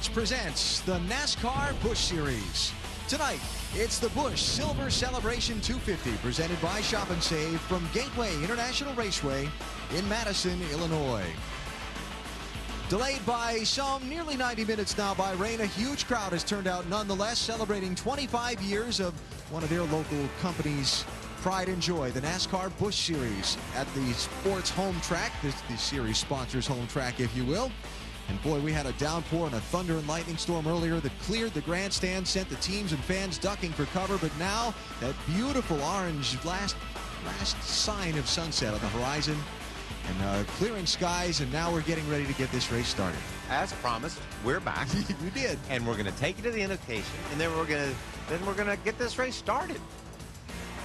Motorsports presents the NASCAR Busch Series. Tonight, it's the Busch Silver Celebration 250 presented by Shop and Save from Gateway International Raceway in Madison, Illinois. Delayed by some nearly 90 minutes now by rain, a huge crowd has turned out nonetheless, celebrating 25 years of one of their local companies' pride and joy, the NASCAR Busch Series at the sports home track. The series sponsors home track, if you will. And boy, we had a downpour and a thunder and lightning storm earlier that cleared the grandstand, sent the teams and fans ducking for cover. But now that beautiful orange last sign of sunset on the horizon and clearing skies, and now we're getting ready to get this race started. As promised, we're back. You did. And we're going to take you to the indication, and then we're going to get this race started.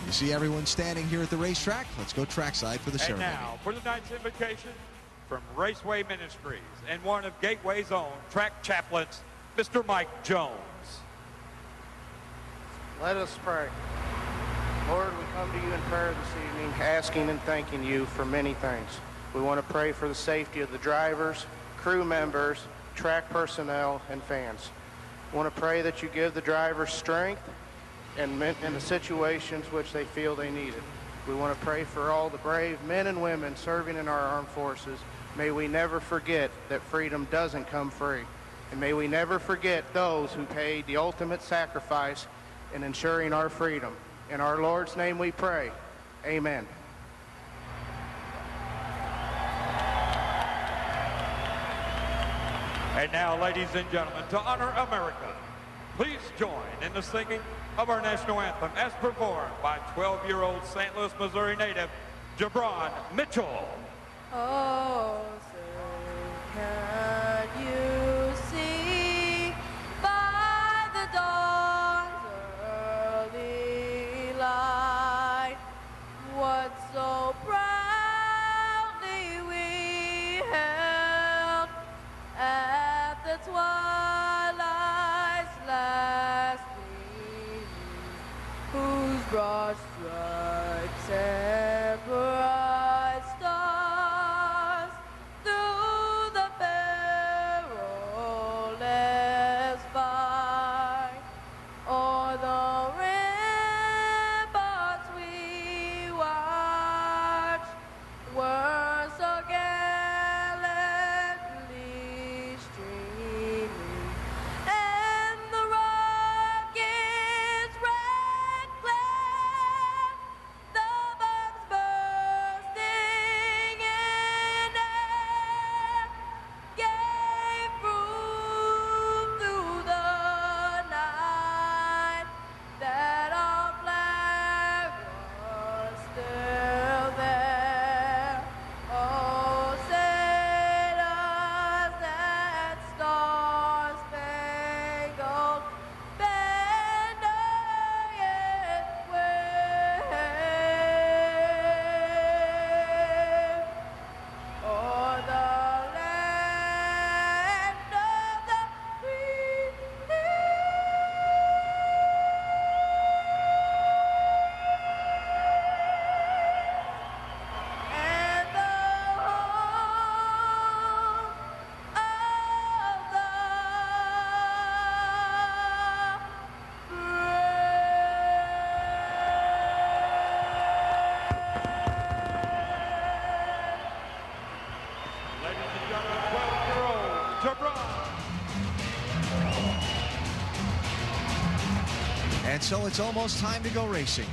You see everyone standing here at the racetrack. Let's go trackside for the ceremony. And now for the night's invocation from Raceway Ministries and one of Gateway's own track chaplains, Mr. Mike Jones. Let us pray. Lord, we come to you in prayer this evening, asking and thanking you for many things. We want to pray for the safety of the drivers, crew members, track personnel, and fans. We want to pray that you give the drivers strength and in the situations which they feel they need it. We want to pray for all the brave men and women serving in our armed forces. May we never forget that freedom doesn't come free. And may we never forget those who paid the ultimate sacrifice in ensuring our freedom. In our Lord's name we pray. Amen. And now, ladies and gentlemen, to honor America, please join in the singing of our national anthem as performed by 12-year-old St. Louis, Missouri native, Jabron Mitchell. Oh, say, can you see by the dawn's early light what so proudly we held at the twilight's last gleaming, whose broad stripes and bright stars through the perilous fight o'er the ramparts we watched were so gallantly streaming, and the rockets red glare, the bombs bursting in air, gave proof through the night that our flag was still there. Oh, say does that star-spangled banner yet wave o'er the land of the free? And the home of the Ladies and gentlemen, 12-year-old Jabron. And so it's almost time to go racing.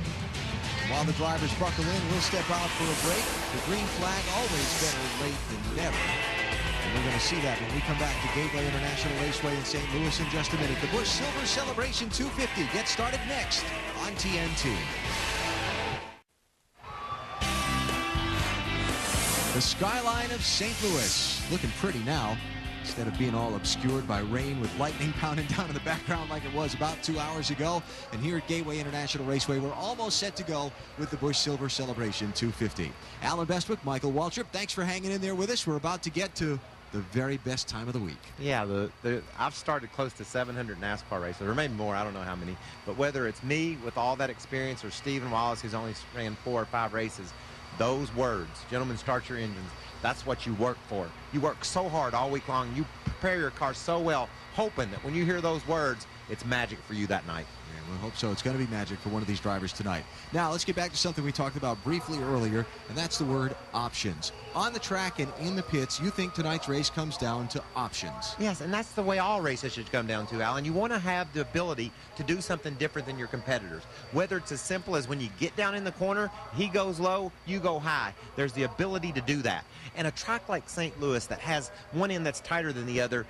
While the drivers buckle in, we'll step out for a break. The green flag always better late than never. And we're going to see that when we come back to Gateway International Raceway in St. Louis in just a minute. The Busch Silver Celebration 250 gets started next on TNT. The skyline of St. Louis looking pretty now, instead of being all obscured by rain with lightning pounding down in the background like it was about 2 hours ago. And here at Gateway International Raceway, we're almost set to go with the Busch Silver Celebration 250. Alan Bestwick, Michael Waltrip, thanks for hanging in there with us. We're about to get to the very best time of the week. Yeah, I've started close to 700 NASCAR races, or maybe more, I don't know how many. But whether it's me with all that experience or Stephen Wallace, who's only ran 4 or 5 races, those words, gentlemen, start your engines, that's what you work for. You work so hard all week long. You prepare your car so well, hoping that when you hear those words, it's magic for you that night. Yeah, we hope so. It's going to be magic for one of these drivers tonight. Now, let's get back to something we talked about briefly earlier, and that's the word options. On the track and in the pits, you think tonight's race comes down to options. Yes, and that's the way all races should come down to, Alan. You want to have the ability to do something different than your competitors. Whether it's as simple as when you get down in the corner, he goes low, you go high. There's the ability to do that. And a track like St. Louis that has one end that's tighter than the other,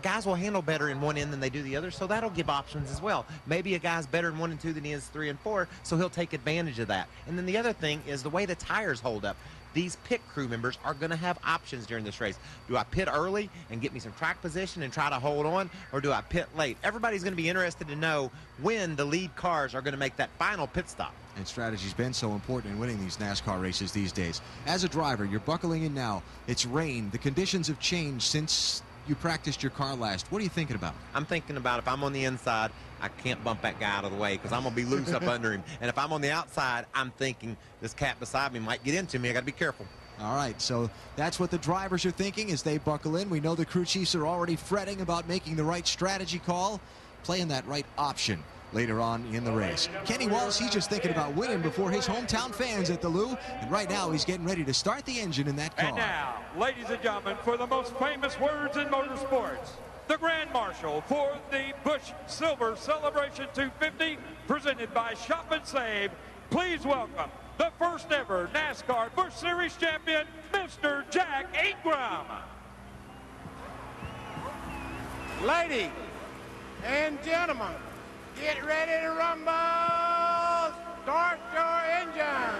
guys will handle better in one end than they do the other, so that'll give options as well. Maybe a guy's better in 1 and 2 than he is 3 and 4, so he'll take advantage of that. And then the other thing is the way the tires hold up. These pit crew members are going to have options during this race. Do I pit early and get me some track position and try to hold on, or do I pit late? Everybody's going to be interested to know when the lead cars are going to make that final pit stop. And strategy's been so important in winning these NASCAR races these days. As a driver, you're buckling in now. It's rain. The conditions have changed since you practiced your car last. What are you thinking about? I'm thinking about if I'm on the inside, I can't bump that guy out of the way because I'm going to be loose up under him. And if I'm on the outside, I'm thinking this cat beside me might get into me. I got to be careful. All right, so that's what the drivers are thinking as they buckle in. We know the crew chiefs are already fretting about making the right strategy call, playing that right option later on in the race. Kenny Wallace, he's just thinking about winning before his hometown fans at the Lou, and right now he's getting ready to start the engine in that car. And now, ladies and gentlemen, for the most famous words in motorsports, the Grand Marshal for the Busch Silver Celebration 250, presented by Shop and Save. Please welcome the first ever NASCAR Busch Series champion, Mr. Jack Ingram. Ladies and gentlemen, get ready to rumble! Start your engine!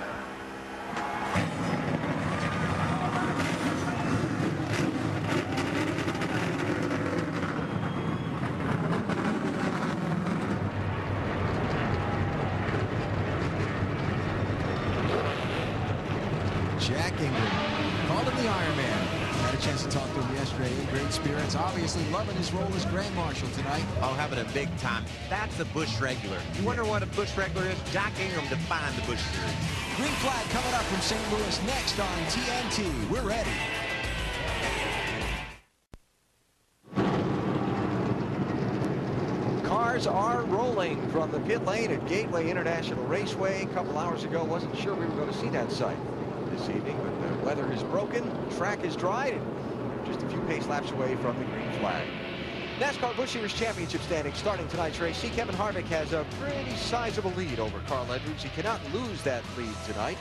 Jack Ingram, called him the Iron Man. Had a chance to talk to him yesterday. In great spirits. Obviously loving his role as Grand Marshal tonight. Oh, having a big time. That's a Busch regular. You wonder what a Busch regular is? Jack Ingram defined the Busch Series. Green flag coming up from St. Louis next on TNT. We're ready. Cars are rolling from the pit lane at Gateway International Raceway. A couple hours ago, wasn't sure we were going to see that sight this evening, but the weather is broken, the track is dried, and just a few pace laps away from the green flag. NASCAR Busch Series Championship standing starting tonight's race. See, Kevin Harvick has a pretty sizable lead over Carl Edwards. He cannot lose that lead tonight.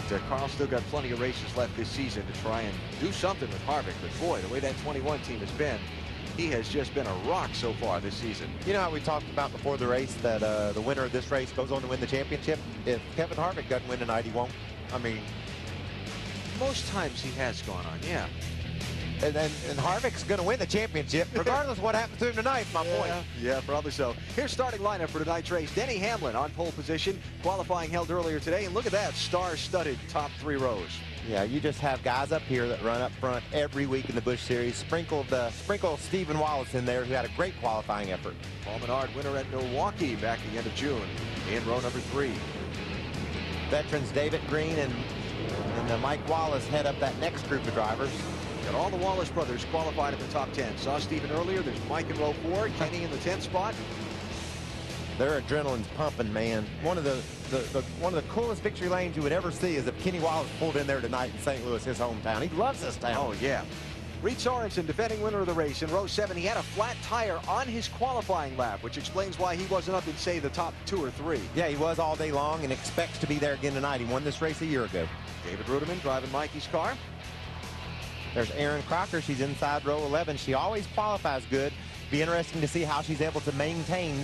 But Carl's still got plenty of races left this season to try and do something with Harvick. But boy, the way that 21 team has been, he has just been a rock so far this season. You know how we talked about before the race that the winner of this race goes on to win the championship? If Kevin Harvick doesn't win tonight, he won't. I mean, Most times he has gone on, yeah. And Harvick's going to win the championship, regardless of what happens to him tonight, my point. Yeah, probably so. Here's starting lineup for tonight's race. Denny Hamlin on pole position. Qualifying held earlier today. And look at that, star-studded top 3 rows. Yeah, you just have guys up here that run up front every week in the Busch Series. Sprinkle Stephen Wallace in there, who had a great qualifying effort. Paul Menard, winner at Milwaukee back at the end of June, in row number 3. Veterans David Green and Mike Wallace head up that next group of drivers. Got all the Wallace brothers qualified in the top 10. Saw Stephen earlier. There's Mike in row 4, Kenny in the 10th spot. Their adrenaline's pumping, man. One of the coolest victory lanes you would ever see is if Kenny Wallace pulled in there tonight in St. Louis, his hometown. He loves this town. Oh, yeah. Reed Sorensen, defending winner of the race in row 7. He had a flat tire on his qualifying lap, which explains why he wasn't up in, say, the top 2 or 3. Yeah, he was all day long and expects to be there again tonight. He won this race a year ago. David Ruderman driving Mikey's car. There's Erin Crocker. She's inside row 11. She always qualifies good. Be interesting to see how she's able to maintain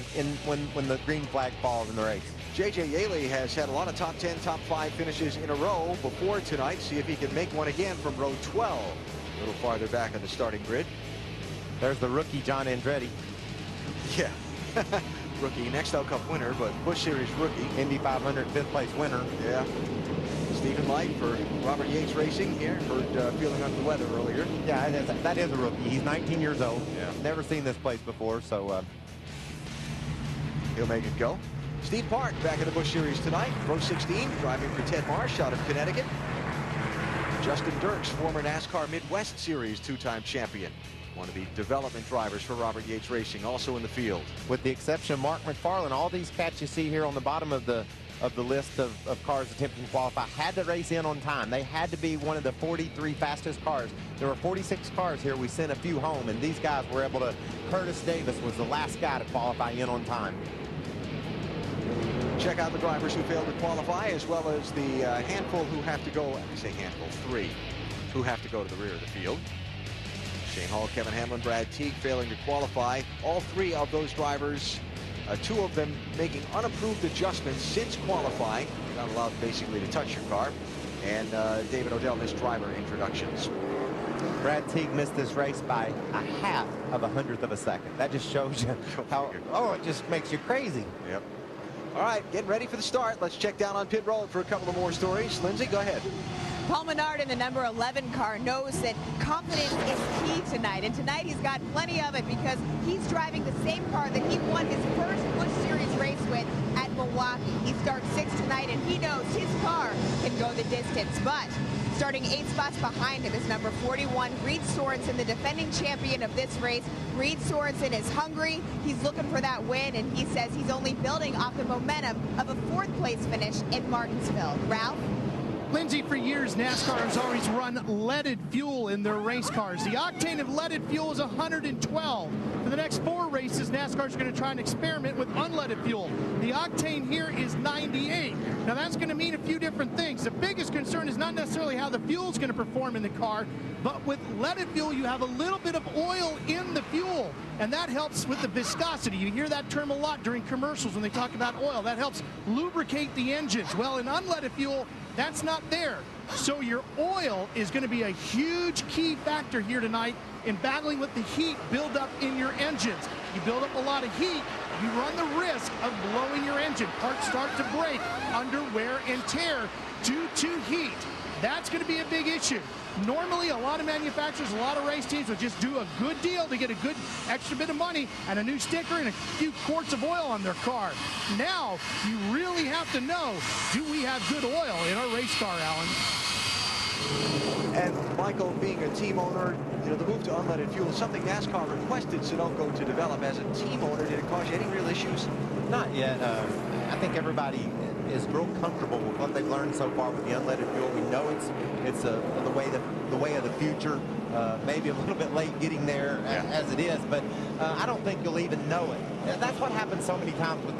when the green flag falls in the race. J.J. Yaley has had a lot of top 10, top 5 finishes in a row before tonight. See if he can make one again from row 12. A little farther back on the starting grid. There's the rookie, John Andretti. Yeah. Rookie, Next Out Cup winner, but Busch Series rookie. Indy 500 5th place winner. Yeah. Stephen Light for Robert Yates Racing here. Heard feeling under the weather earlier. Yeah, that is a rookie. He's 19 years old. Yeah. Never seen this place before, so he'll make it go. Steve Park back in the Busch Series tonight. Row 16, driving for Ted Marsh out of Connecticut. Justin Dirks, former NASCAR Midwest Series two-time champion. One of the development drivers for Robert Yates Racing, also in the field. With the exception of Mark McFarland, all these cats you see here on the bottom of the list of cars attempting to qualify had to race in on time. They had to be one of the 43 fastest cars. There were 46 cars here. We sent a few home, and these guys were able to. Curtis Davis was the last guy to qualify in on time. Check out the drivers who failed to qualify, as well as the handful who have to go, I say handful, 3, who have to go to the rear of the field. Shane Hall, Kevin Hamlin, Brad Teague failing to qualify. All 3 of those drivers, 2 of them making unapproved adjustments since qualifying. Not allowed basically to touch your car. And David Odell missed driver introductions. Brad Teague missed this race by a half of a hundredth of a second. That just shows you how, it just makes you crazy. Yep. All right, getting ready for the start. Let's check down on pit road for a couple of more stories. Lindsay, go ahead. Paul Menard in the number 11 car knows that confidence is key tonight. And tonight he's got plenty of it because he's driving the same car that he won his first Busch Series race with at Milwaukee. He starts 6th tonight, and he knows his car can go the distance. But starting 8 spots behind him is number 41, Reed Sorensen, the defending champion of this race. Reed Sorensen is hungry. He's looking for that win, and he says he's only building off the momentum of a 4th place finish in Martinsville. Ralph? Lindsay, for years, NASCAR has always run leaded fuel in their race cars. The octane of leaded fuel is 112. For the next 4 races, NASCAR is going to try and experiment with unleaded fuel. The octane here is 98. Now, that's going to mean a few different things. The biggest concern is not necessarily how the fuel is going to perform in the car, but with leaded fuel, you have a little bit of oil in the fuel, and that helps with the viscosity. You hear that term a lot during commercials when they talk about oil. That helps lubricate the engines. Well, in unleaded fuel, that's not there. So your oil is going to be a huge key factor here tonight in battling with the heat buildup in your engines. You build up a lot of heat, you run the risk of blowing your engine. Parts start to break under wear and tear due to heat. That's going to be a big issue. Normally, a lot of manufacturers, a lot of race teams would just do a good deal to get a good extra bit of money and a new sticker and a few quarts of oil on their car. Now, you really have to know, do we have good oil in our race car, Alan? And Michael, being a team owner, you know, the move to unleaded fuel is something NASCAR requested Sunoco to develop. As a team owner, did it cause you any real issues? Not yet. I think everybody is real comfortable with what they've learned so far with the unleaded fuel. We know it's the way of the future. Maybe a little bit late getting there as it is, but I don't think you'll even know it. That's what happens so many times with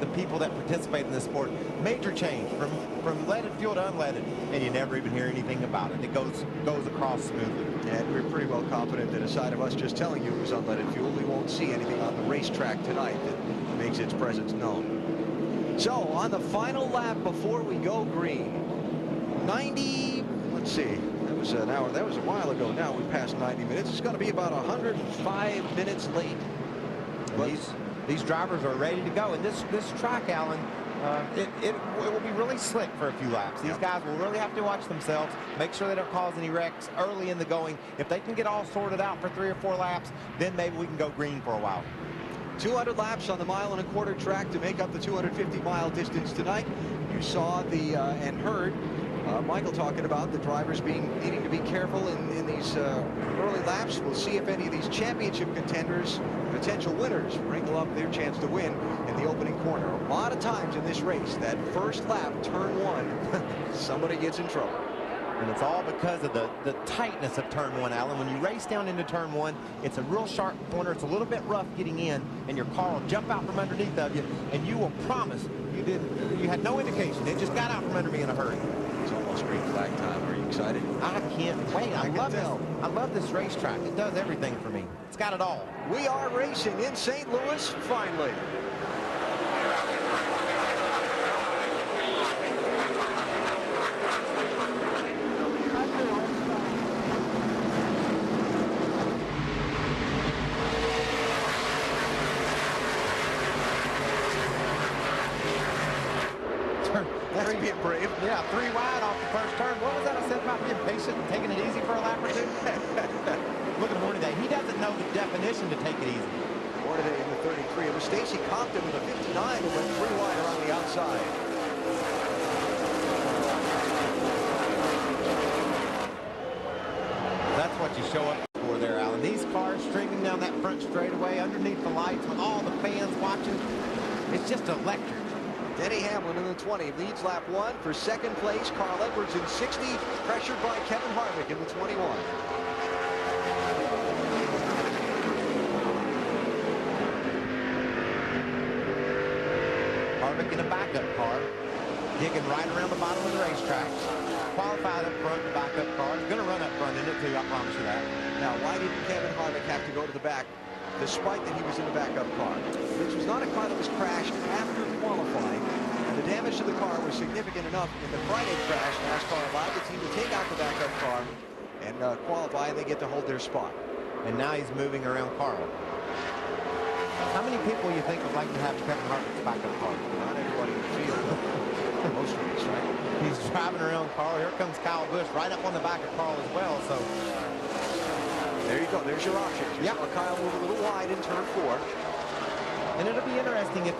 the people that participate in this sport. Major change from leaded fuel to unleaded, and you never even hear anything about it. It goes across smoothly. And we're pretty well confident that aside of us just telling you it was unleaded fuel, we won't see anything on the racetrack tonight that makes its presence known. So on the final lap before we go green, 90, let's see, that was an hour, that was a while ago. Now we passed 90 minutes. It's going to be about 105 minutes late. But these drivers are ready to go. And this track, Alan, it will be really slick for a few laps. These guys will really have to watch themselves, make sure they don't cause any wrecks early in the going. If they can get all sorted out for 3 or 4 laps, then maybe we can go green for a while. 200 laps on the 1.25-mile track to make up the 250-mile distance tonight. You saw and heard Michael talking about the drivers needing to be careful in these early laps. We'll see if any of these championship contenders, potential winners, wrinkle up their chance to win in the opening corner. A lot of times in this race, that first lap, turn 1, somebody gets in trouble. And it's all because of the tightness of turn 1, Alan. When you race down into turn 1, it's a real sharp corner. It's a little bit rough getting in, and your car will jump out from underneath of you, and you will promise you had no indication. It just got out from under me in a hurry. It's almost green flag time. Are you excited? I can't wait. I love this racetrack. It does everything for me. It's got it all. We are racing in St. Louis, finally. That's being brave. Yeah, 3 wide off the first turn. What was that I said about being patient and taking it easy for a lap or 2? Look at Hornaday. He doesn't know the definition to take it easy. Hornaday in the 33. It was Stacy Compton with a 59 who went 3 wide around the outside. show up for there, Alan. These cars streaming down that front straightaway underneath the lights with all the fans watching. It's just electric. Denny Hamlin in the 20 leads lap 1 for second place. Carl Edwards in 60, pressured by Kevin Harvick in the 21. Harvick in a backup car, digging right around the bottom of the racetrack. Qualified up front, the backup car. He's going to run up front in it too, I promise you that. Now, why didn't Kevin Harvick have to go to the back, despite that he was in the backup car? This was not a car that was crashed after qualifying, and the damage to the car was significant enough. In the Friday crash, NASCAR allowed the team to take out the backup car and qualify, and they get to hold their spot. And now he's moving around Carl. How many people you think would like to have Kevin Harvick's backup car? Not everybody in the field. Most of us, right? He's driving around Carl. Here comes Kyle Busch right up on the back of Carl as well. So there you go. There's your options. You saw Kyle move a little wide in turn 4. And it'll be interesting if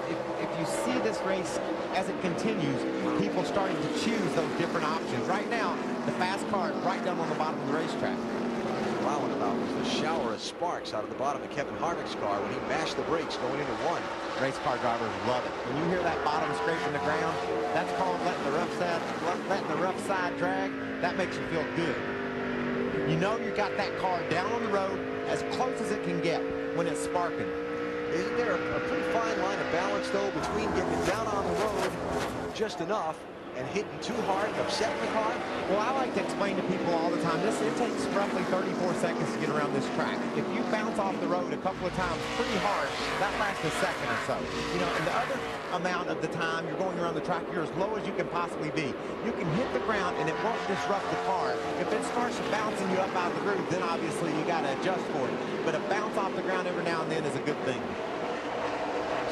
you see this race as it continues, people starting to choose those different options. Right now, the fast car is right down on the bottom of the racetrack. Wowing about was the shower of sparks out of the bottom of Kevin Harvick's car when he mashed the brakes going into 1. Race car drivers love it. When you hear that bottom scraping the ground, that's called letting the rough side drag. That makes you feel good. You know you got that car down on the road as close as it can get when it's sparking. Isn't there a pretty fine line of balance, though, between getting it down on the road just enough and hitting too hard and upsetting the car? Well, I like to explain to people all the time, it takes roughly 34 seconds to get around this track. If you bounce off the road a couple of times pretty hard, that lasts a second or so. You know, and the other amount of the time you're going around the track, you're as low as you can possibly be. You can hit the ground and it won't disrupt the car. If it starts bouncing you up out of the groove, then obviously you got to adjust for it. But a bounce off the ground every now and then is a good thing.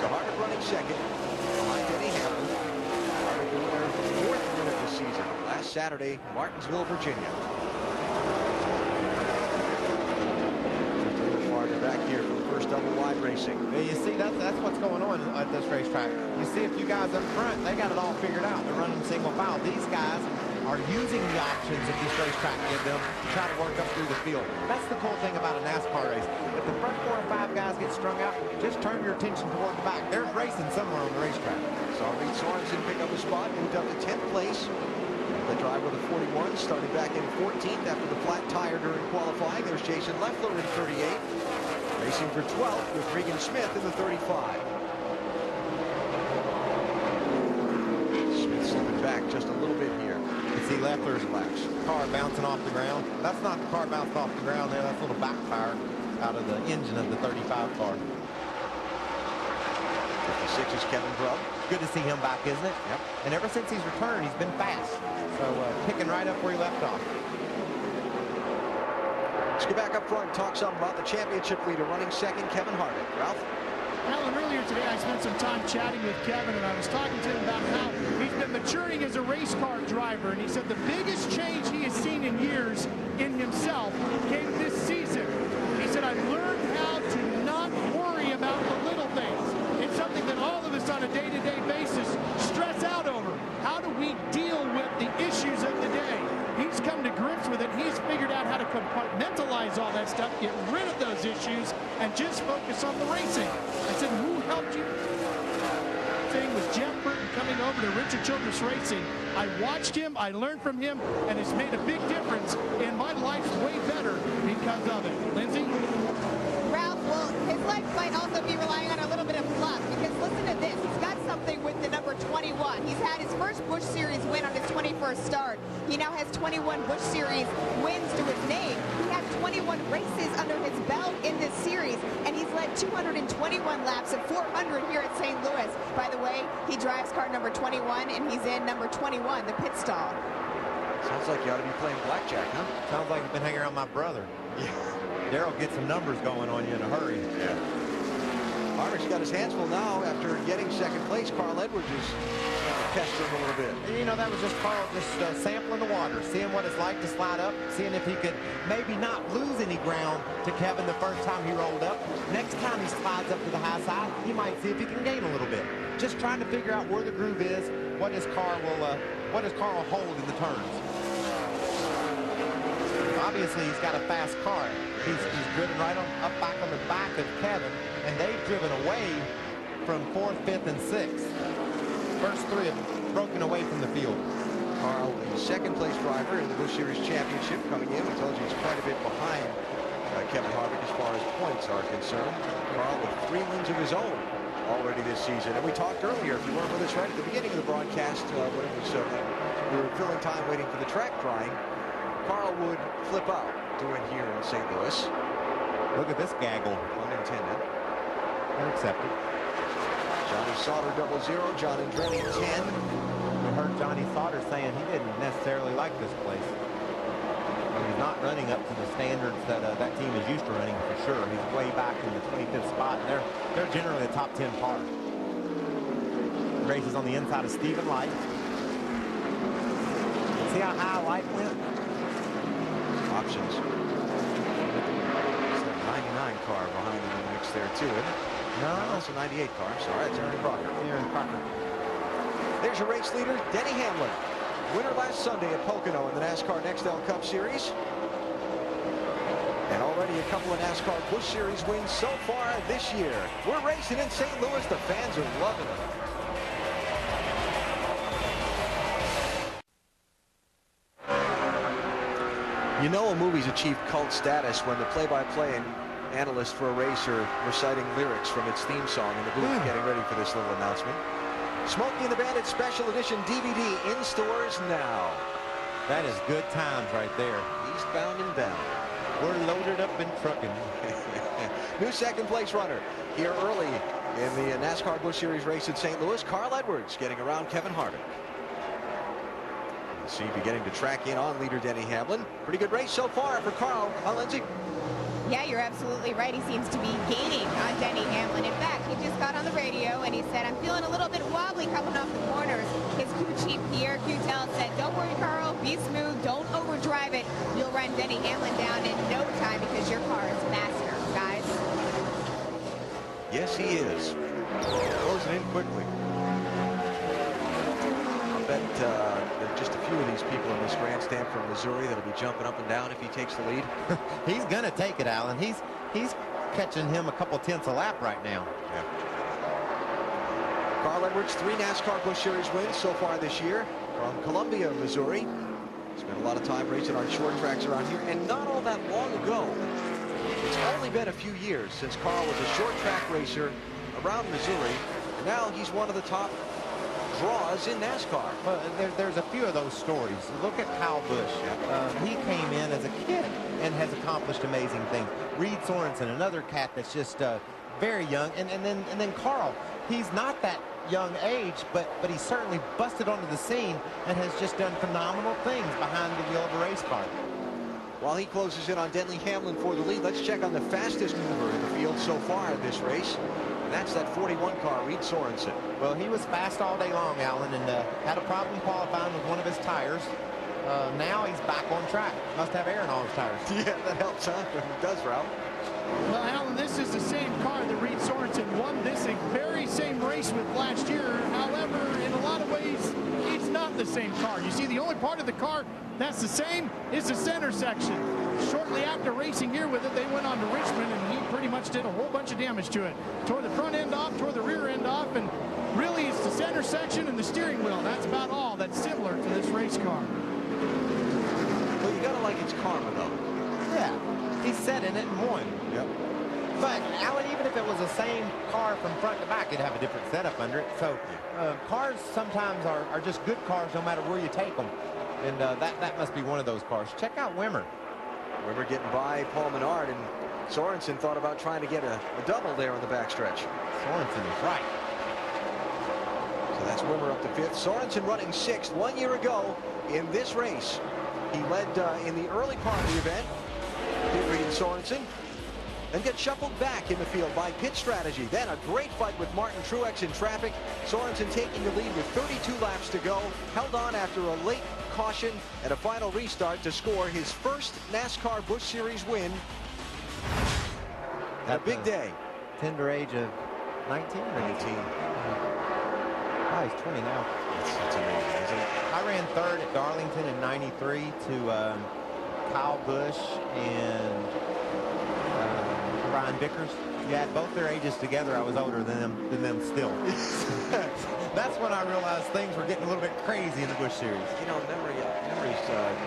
So Harvick running second behind Denny Hamlin. Harvick doing their 4th win of the season last Saturday, Martinsville, Virginia. Just a little farther back here for the first double wide racing. Yeah, you see, that's what's going on at this racetrack. You see a few guys up front, they got it all figured out. They're running single file. These guys are using the options that this racetrack gives them to try to work up through the field. That's the cool thing about a NASCAR race. If the front 4 or 5 guys get strung out, just turn your attention toward the back. There's racing somewhere on the racetrack. Saw Reed Sorensen pick up a spot, moved up to 10th place. The driver with a 41 started back in 14th after the flat tire during qualifying. There's Jason Leffler in 38. Racing for 12th with Regan Smith in the 35. Smith slipping back just a little bit here. You see Leffler's car bouncing off the ground. That's not the car bounced off the ground there. That's a little backfire out of the engine of the 35 car. 56 is Kevin Grubb. Good to see him back, isn't it? Yep. And ever since he's returned, he's been fast. So picking right up where he left off. Let's get back up front and talk some about the championship leader running second, Kevin Harvick. Ralph? Alan, earlier today I spent some time chatting with Kevin, and I was talking to him about how he's been maturing as a race car driver, and he said the biggest change he has seen in years in himself came this season. He said, I've learned how to not worry about the little things. It's something that all of us on a day-to-day basis stress out over. How do we deal with the issues of the day? He's come to grips with it. He's figured out how to compartmentalize all that stuff, get rid of those issues, and just focus on the racing. I said, who helped you? Thing was Jeff Burton coming over to Richard Childress Racing. I watched him, I learned from him, and it's made a big difference, and my life's way better because of it. Lindsay? Ralph, well, his life might also be relying on a little bit of luck, because listen to this. He's got something with the number 21. He's had his first Busch Series win on his 21st start. He now has 21 Busch Series wins to his name. He has 21 races under his belt in this series, and he's led 221 laps of 400 here at St. Louis. By the way, he drives car number 21, and he's in number 21, the pit stall. Sounds like you ought to be playing blackjack, huh? Sounds like you've been hanging around my brother. Yeah. Daryl, get some numbers going on you in a hurry. Yeah. Harvick's got his hands full now after getting second place. Carl Edwards is pestering a little bit. And, you know, that was just Carl just sampling the water, seeing what it's like to slide up, seeing if he could maybe not lose any ground to Kevin the first time he rolled up. Next time he slides up to the high side, he might see if he can gain a little bit. Just trying to figure out where the groove is, what his car will hold in the turns. Obviously, he's got a fast car. He's driven right up back on the back of Kevin, and they've driven away from 4th, 5th, and 6th. First 3 have broken away from the field. Carl, the second-place driver in the Busch Series Championship, coming in. We told you he's quite a bit behind Kevin Harvick as far as points are concerned. Carl with 3 wins of his own already this season. And we talked earlier, if you weren't with us right at the beginning of the broadcast, when it was we were filling time waiting for the track drying, Carl would flip out doing here in St. Louis. Look at this gaggle. Unintended. Unaccepted. Johnny Sauter 00, John Andretti 10. We heard Johnny Sauter saying he didn't necessarily like this place. He's not running up to the standards that that team is used to running for sure. He's way back in the 25th spot. And they're generally a top 10 car. Races on the inside of Stephen Light. See how high Light went? Options. It's that 99 car behind him in the mix there too, isn't it? No, it's a 98 car. Sorry, it's Aaron Crocker. Aaron Crocker. There's your race leader, Denny Hamlin. Winner last Sunday at Pocono in the NASCAR Nextel Cup Series. And already a couple of NASCAR Busch Series wins so far this year. We're racing in St. Louis. The fans are loving it. You know a movie's achieved cult status when the play-by-play analyst for a race are reciting lyrics from its theme song in the booth getting ready for this little announcement. Smokey and the Bandit Special Edition DVD in stores now. That is good times right there. Eastbound and down. We're loaded up in trucking. New second-place runner here early in the NASCAR Busch Series race at St. Louis. Carl Edwards getting around Kevin Harvick. See, beginning to track in on leader Denny Hamlin. Pretty good race so far for Carl. Huh, Lindsay? Yeah, you're absolutely right. He seems to be gaining on Denny Hamlin. In fact, he just got on the radio and he said, I'm feeling a little bit wobbly coming off the corners. His crew chief, Pierre Cutel, said, don't worry, Carl. Be smooth. Don't overdrive it. You'll run Denny Hamlin down in no time because your car is faster, guys. Yes, he is. Closing in quickly. I'll bet there are just a few of these people in this grandstand from Missouri that'll be jumping up and down if he takes the lead. He's going to take it, Alan. He's catching him a couple tenths a lap right now. Yeah. Carl Edwards, 3 NASCAR Busch Series wins so far this year from Columbia, Missouri. Spent a lot of time racing on short tracks around here, and not all that long ago. It's only been a few years since Carl was a short track racer around Missouri, and now he's one of the top draws in NASCAR. Well, there's a few of those stories. Look at Kyle Busch. He came in as a kid and has accomplished amazing things. Reed Sorensen, another cat that's just very young, and then Carl. He's not that young age, but he certainly busted onto the scene and has just done phenomenal things behind the wheel of a race car. While he closes in on Denny Hamlin for the lead, let's check on the fastest mover in the field so far this race. And that's that 41 car, Reed Sorensen. Well, he was fast all day long, Alan, and had a problem qualifying with one of his tires. Now he's back on track. Must have air in all his tires. Yeah, that helps, huh? It does, Ralph. Well, Alan, this is the same car that Reed Sorensen won this very same race with last year. However, in a lot of ways, it's not the same car. You see, the only part of the car that's the same is the center section. Shortly after racing here with it, they went on to Richmond, and he pretty much did a whole bunch of damage to it. Tore the front end off, tore the rear end off, and really it's the center section and the steering wheel. That's about all that's similar to this race car. Well, you gotta like its karma, though. Yeah, he sat in it and won. Yep. But, Alan, even if it was the same car from front to back, it'd have a different setup under it. So, cars sometimes are just good cars no matter where you take them. And that must be one of those cars. Check out Wimmer. Wimmer getting by Paul Menard, and Sorensen thought about trying to get a double there on the backstretch. Sorensen is right. So that's Wimmer up to 5th. Sorensen running 6th 1 year ago in this race. He led in the early part of the event. Reed Sorensen. And get shuffled back in the field by pit strategy. Then a great fight with Martin Truex in traffic. Sorensen taking the lead with 32 laps to go. Held on after a late caution and a final restart to score his first NASCAR Busch Series win. At a big day. Tender age of 19 or 19. Oh, he's 20 now. That's amazing, isn't it? I ran 3rd at Darlington in '93 to Kyle Busch and Brian Vickers. You add both their ages together, I was older than them still. That's when I realized things were getting a little bit crazy in the Busch Series. You know, memory's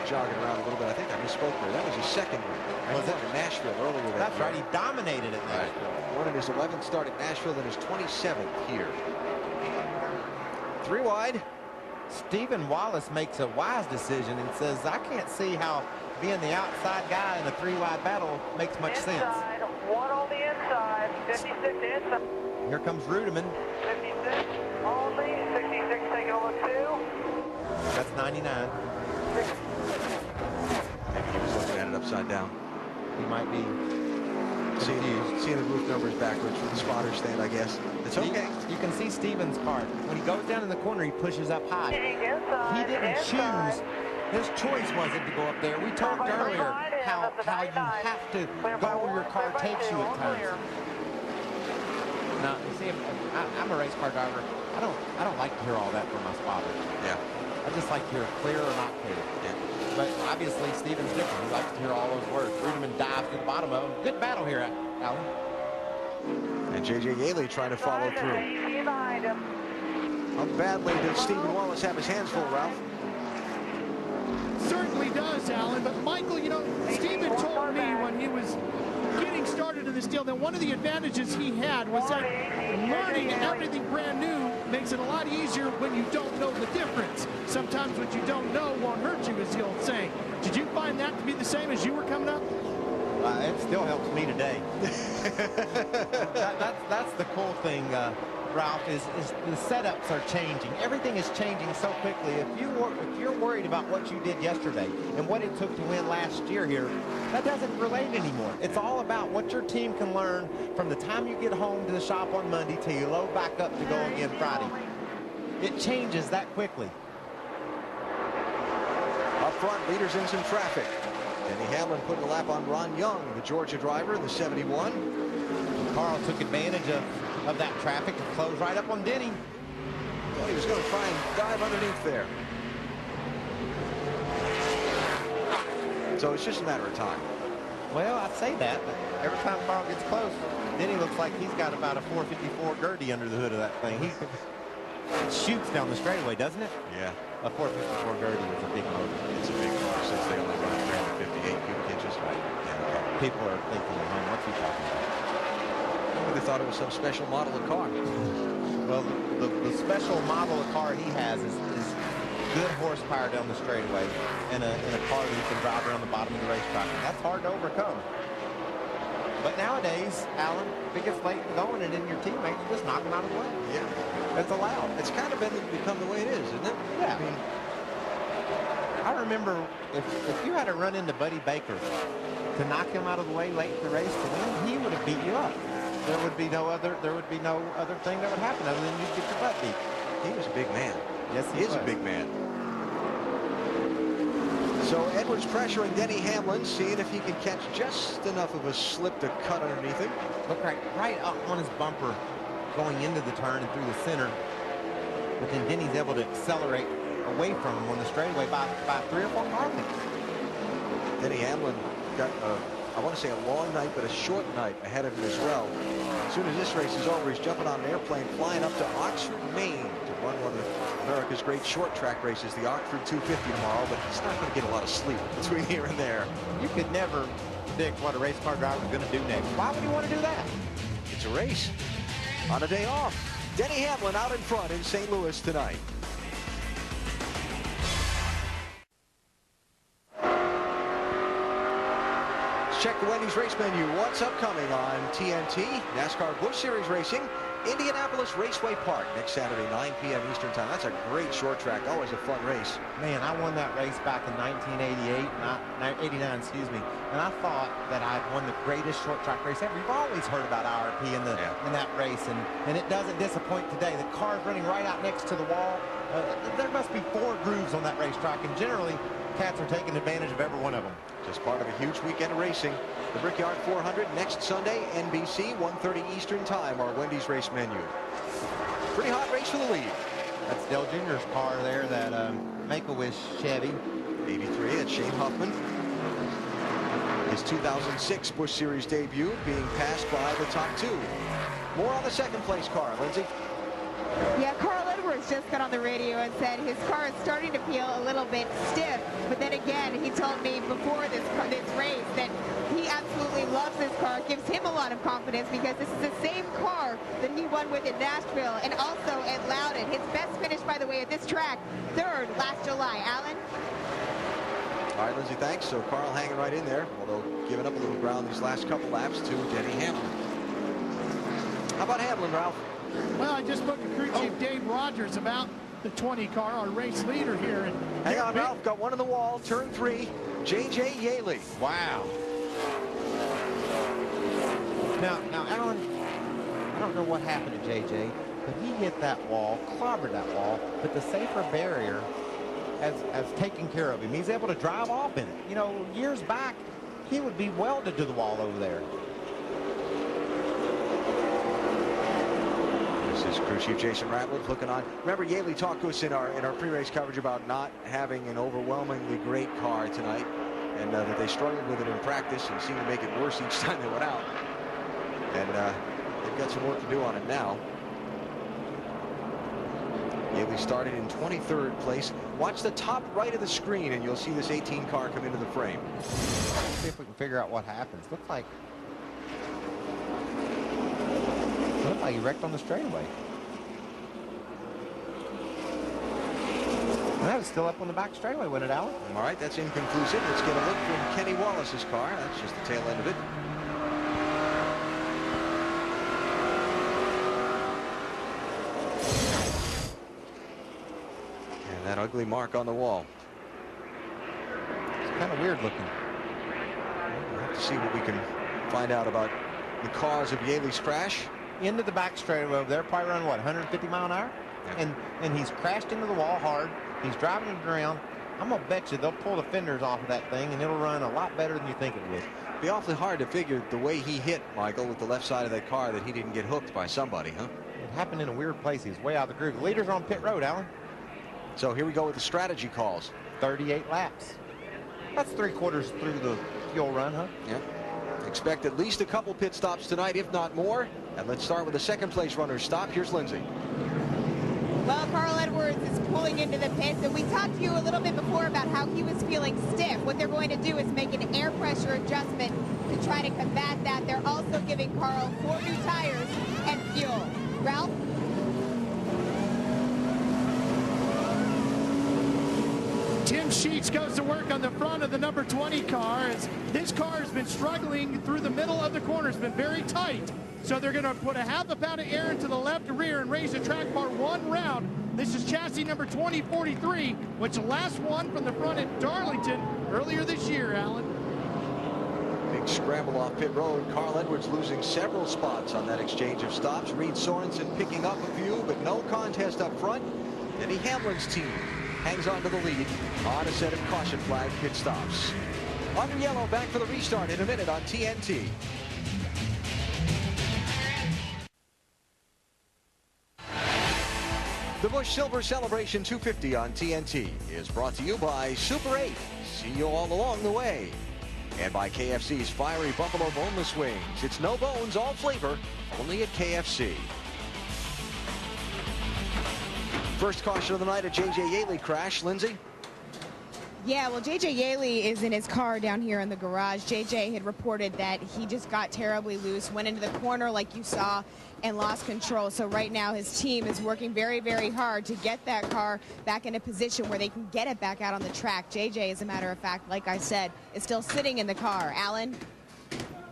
jogging around a little bit. I think I misspoke there. That was his second one. Was it? In Nashville earlier that That's year. right. He dominated at Nashville. Right. Won in his 11th start at Nashville, then his 27th here. 3 wide. Stephen Wallace makes a wise decision and says, I can't see how being the outside guy in a 3-wide battle makes much sense. One on the inside, 56 inside. Here comes Rudeman. 56 only, 66 taking over 2. That's 99. Maybe he was looking at it upside down. He might be confused. Seeing the roof numbers backwards from the spotter stand, I guess. It's okay. You can see Stephen's car. When he goes down in the corner, he pushes up high. He didn't choose. His choice wasn't to go up there. We talked earlier how you have to go where your car takes you at times. Now, you see, I'm a race car driver. I don't like to hear all that from my spotter. Yeah. I just like to hear clear or not clear. Yeah. But obviously, Stephen's different. He likes to hear all those words. Rudeman dives to the bottom of them. Good battle here, Alan. And J.J. Yaley trying to follow through. How badly did Stephen Wallace have his hands full, Ralph? Certainly does, Alan. But Michael, you know, Stephen told me when he was getting started in this deal that one of the advantages he had was that learning everything brand new makes it a lot easier when you don't know the difference. Sometimes what you don't know won't hurt you, is the old saying. Did you find that to be the same as you were coming up? It still helps me today. That's the cool thing, Ralph, is the setups are changing. Everything is changing so quickly. If you're worried about what you did yesterday and what it took to win last year here, that doesn't relate anymore. It's all about what your team can learn from the time you get home to the shop on Monday till you load back up to go again Friday. It changes that quickly. Up front, leaders in some traffic. Denny Hamlin putting a lap on Ron Young, the Georgia driver in the 71. Carl took advantage of that traffic and closed right up on Denny. Thought he was going to try and dive underneath there. So it's just a matter of time. Well, I'd say that, but every time Carl gets close, Denny looks like he's got about a 454 Gertie under the hood of that thing. He shoots down the straightaway, doesn't it? Yeah. A 454 Gertie is a big motor. It's a big motor since they only run 358 cubic inches. Right. Yeah, okay. People are thinking at home, what's he talking about? They thought it was some special model of car. Well, the special model of car he has is good horsepower down the straightaway in a car that you can drive around the bottom of the racetrack. And that's hard to overcome. But nowadays, Alan, if it gets late and going and in your teammates, you just knock them out of the way. Yeah. That's allowed. It's kind of become the way it is, isn't it? Yeah. I mean, I remember if you had to run into Buddy Baker to knock him out of the way late in the race to win, he would have beat you up. There would be no other thing that would happen other than you'd get your butt beat. he was a big man. Yes, He is a big man. So Edwards pressuring Denny Hamlin, seeing if he can catch just enough of a slip to cut underneath him. Look right up on his bumper going into the turn and through the center. But then Denny's able to accelerate away from him on the straightaway by 3 or 4 car lengths. Denny Hamlin got, I want to say a long night, but a short night ahead of him as well. As soon as this race is over, he's jumping on an airplane, flying up to Oxford, Maine to run one of America's great short track races, the Oxford 250 tomorrow, but he's not going to get a lot of sleep between here and there. You could never predict what a race car driver is going to do next. Why would you want to do that? It's a race on a day off. Denny Hamlin out in front in St. Louis tonight. Check the Wendy's race menu. What's upcoming on TNT? NASCAR Busch Series Racing, Indianapolis Raceway Park next Saturday, 9 p.m. Eastern Time. That's a great short track. Always a fun race. Man, I won that race back in 1988, 89, excuse me. And I thought that I'd won the greatest short track race ever. You've always heard about IRP in that race, and it doesn't disappoint today. The car's running right out next to the wall. There must be 4 grooves on that racetrack, and generally, cats are taking advantage of every one of them. Just part of a huge weekend of racing. The Brickyard 400 next Sunday, NBC, 1:30 Eastern Time, our Wendy's race menu. Pretty hot race for the lead. That's Dale Jr.'s car there, that Make-A-Wish Chevy. 83, that's Shane Huffman. His 2006 Busch Series debut being passed by the top two. More on the second place car, Lindsay. Yeah, Carl Edwards just got on the radio and said his car is starting to feel a little bit stiff. But then again, he told me before this race that he absolutely loves this car. It gives him a lot of confidence because this is the same car that he won with in Nashville and also at Loudon. His best finish, by the way, at this track, third last July. Alan? All right, Lindsay, thanks. So Carl hanging right in there, although giving up a little ground these last couple laps to Denny Hamlin. How about Hamlin, Ralph? Well, I just spoke to crew chief Dave Rogers about the 20 car, our race leader here. And hang on, Ralph. Got one on the wall. Turn 3. J.J. Yaley. Wow. Now, Alan, I don't know what happened to J.J., but he hit that wall, clobbered that wall, but the safer barrier has taken care of him. He's able to drive off in it. You know, years back, he would be welded to the wall over there. This is crew chief Jason Ratliff looking on. Remember, Yaley talked to us in our pre-race coverage about not having an overwhelmingly great car tonight, and that they struggled with it in practice and seemed to make it worse each time they went out. And they've got some work to do on it now. Yaley started in 23rd place. Watch the top right of the screen and you'll see this 18 car come into the frame. Let's see if we can figure out what happens. Looks like he wrecked on the straightaway. And that was still up on the back straightaway, wasn't it, Alan? All right, that's inconclusive. Let's get a look from Kenny Wallace's car. That's just the tail end of it. That ugly mark on the wall. It's kind of weird looking. We'll have to see what we can find out about the cause of Yaley's crash. Into the back straightaway over there, probably around what, 150 mile an hour? Yeah. And he's crashed into the wall hard. He's driving it around. I'm gonna bet you they'll pull the fenders off of that thing and it'll run a lot better than you think it would. It'd be awfully hard to figure the way he hit Michael with the left side of that car that he didn't get hooked by somebody, huh? It happened in a weird place. He's way out of the groove. The leaders are on pit road, Alan. So here we go with the strategy calls. 38 laps. That's 3/4 through the fuel run, huh? Yeah. Expect at least a couple pit stops tonight, if not more. And let's start with the second place runner's stop. Here's Lindsay. Well, Carl Edwards is pulling into the pits, and we talked to you a little bit before about how he was feeling stiff. What they're going to do is make an air pressure adjustment to try to combat that. They're also giving Carl 4 new tires and fuel. Ralph? Tim Sheets goes to work on the front of the number 20 car as this car has been struggling through the middle of the corner. It's been very tight. So they're going to put a half a pound of air into the left rear and raise the track bar 1 round. This is chassis number 2043, which last one from the front at Darlington earlier this year, Alan. Big scramble off pit road. Carl Edwards losing several spots on that exchange of stops. Reed Sorensen picking up a few, but no contest up front. Denny Hamlin's team hangs on to the lead on a set of caution flag pit stops. Under yellow, back for the restart in a minute on TNT. The Busch Silver Celebration 250 on TNT is brought to you by Super 8. See you all along the way. And by KFC's Fiery Buffalo Boneless Wings. It's no bones, all flavor, only at KFC. First caution of the night, a J.J. Yaley crash. Lindsay? Yeah, well, J.J. Yaley is in his car down here in the garage. J.J. had reported that he just got terribly loose, went into the corner like you saw, and lost control. So right now his team is working very, very hard to get that car back in a position where they can get it back out on the track. J.J., as a matter of fact, like I said, is still sitting in the car. Alan?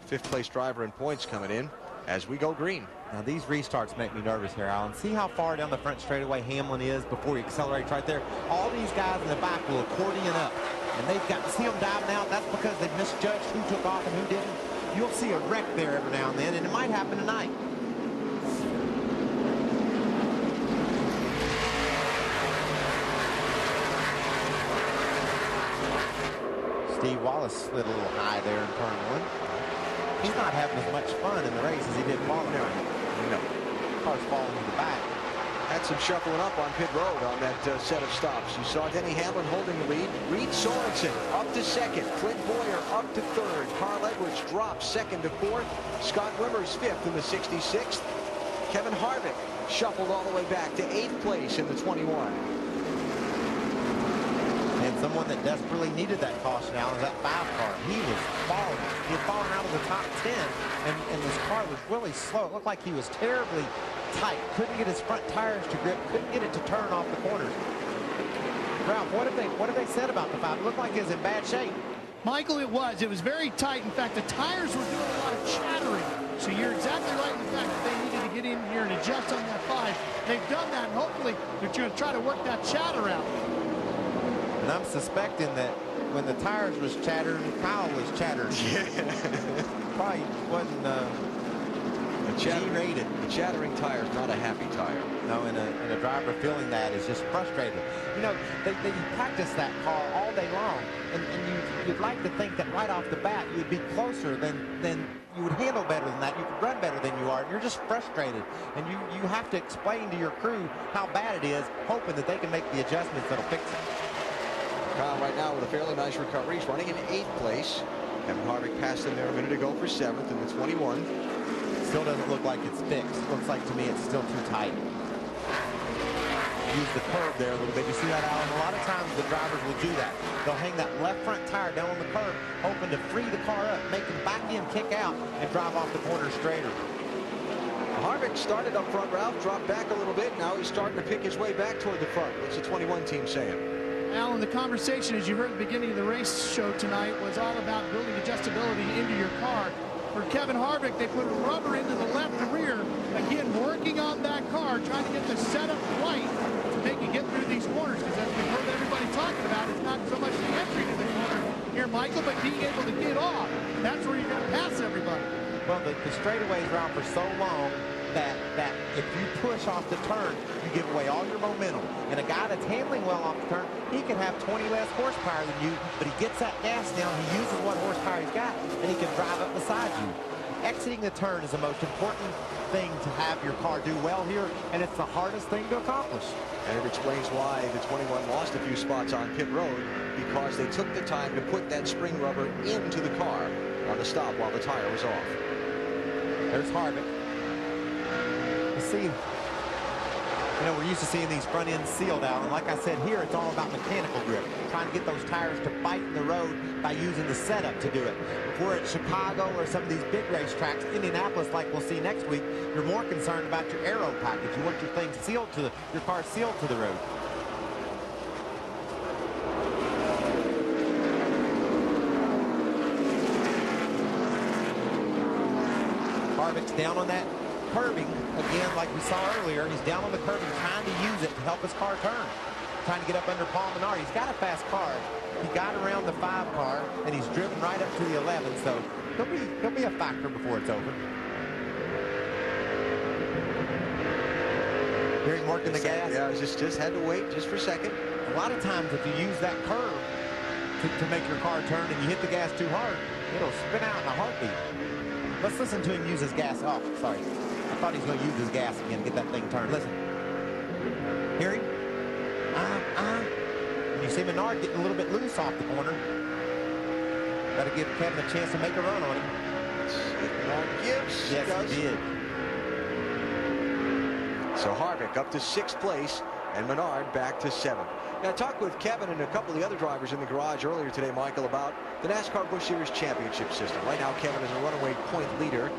Fifth place driver in points coming in as we go green. Now these restarts make me nervous here, Alan. See how far down the front straightaway Hamlin is before he accelerates right there? All these guys in the back will accordion up, and they've got to see them diving out. That's because they've misjudged who took off and who didn't. You'll see a wreck there every now and then, and it might happen tonight. Steve Wallace slid a little high there in turn 1. He's not having as much fun in the race as he did in Baltimore. No. Car's falling to the back. had some shuffling up on pit road on that set of stops. You saw Denny Hamlin holding the lead. Reed Sorensen up to second. Clint Boyer up to third. Carl Edwards drops second to fourth. Scott Wimmer's fifth in the 66th. Kevin Harvick shuffled all the way back to 8th place in the 21. And someone that desperately needed that caution out is that 5 car. He was falling. He had fallen out of the top 10, and this car was really slow. It looked like he was terribly tight. Couldn't get his front tires to grip. Couldn't get it to turn off the corners. Ralph, what have they said about the 5? It looked like it was in bad shape. Michael, it was very tight. In fact, the tires were doing a lot of chattering. So you're exactly right in the fact that they needed to get in here and adjust on that 5. They've done that, and hopefully they're going to try to work that chatter out. And I'm suspecting that when the tires was chattering, Kyle was chattering. Probably wasn't G-rated. A chattering tire is not a happy tire. No, and a driver feeling that is just frustrated. You know, they practice that car all day long, and you'd like to think that right off the bat you would be closer than you would handle better than that. You could run better than you are. And you're just frustrated, and you have to explain to your crew how bad it is, hoping that they can make the adjustments that'll fix it. Kyle right now with a fairly nice recovery. He's running in 8th place. Kevin Harvick passed him there a minute ago for 7th in the 21. Still doesn't look like it's fixed. Looks like to me it's still too tight. Use the curve there a little bit. You see that, Alan? A lot of times the drivers will do that. They'll hang that left front tire down on the curve, hoping to free the car up, make them back in, kick out, and drive off the corner straighter. Harvick started up front, Ralph, dropped back a little bit. Now he's starting to pick his way back toward the front. What's the 21 team saying? Alan, the conversation, as you heard at the beginning of the race show tonight, was all about building adjustability into your car. For Kevin Harvick, they put rubber into the left rear. Again, working on that car, trying to get the setup right to make it get through these corners. Because as we've heard everybody talking about, it's not so much the entry to the corner here, Michael, but being able to get off. That's where you're going to pass everybody. Well, the straightaways around for so long that if you push off the turn, you give away all your momentum. And a guy that's handling well off the turn, he can have 20 less horsepower than you, but he gets that gas down, he uses what horsepower he's got, and he can drive up beside you. Exiting the turn is the most important thing to have your car do well here, and it's the hardest thing to accomplish. And it explains why the 21 lost a few spots on pit road, because they took the time to put that spring rubber into the car on the stop while the tire was off. There's Harvick. Let's see. You know, we're used to seeing these front ends sealed out, and like I said, here it's all about mechanical grip, trying to get those tires to bite in the road by using the setup to do it. If we're at Chicago or some of these big racetracks, Indianapolis, like we'll see next week, you're more concerned about your aero package. You want your thing sealed to your car sealed to the road. Harvick's down on that curbing again, like we saw earlier. He's down on the curbing, trying to use it to help his car turn, trying to get up under Paul Menard. He's got a fast car. He got around the 5 car, and he's driven right up to the 11, so he'll be a factor before it's over. Here he's working the gas. Yeah, just had to wait just for a second. A lot of times, if you use that curve to make your car turn and you hit the gas too hard, it'll spin out in a heartbeat. Let's listen to him use his gas. Oh, sorry. I thought he was going to use his gas again to get that thing turned. Listen. Hear him? And you see Menard getting a little bit loose off the corner. Got to give Kevin a chance to make a run on him. Menard gives. Yes, he did. So Harvick up to 6th place, and Menard back to 7th. Now, I talked with Kevin and a couple of the other drivers in the garage earlier today, Michael, about the NASCAR Busch Series championship system. Right now, Kevin is a runaway point leader,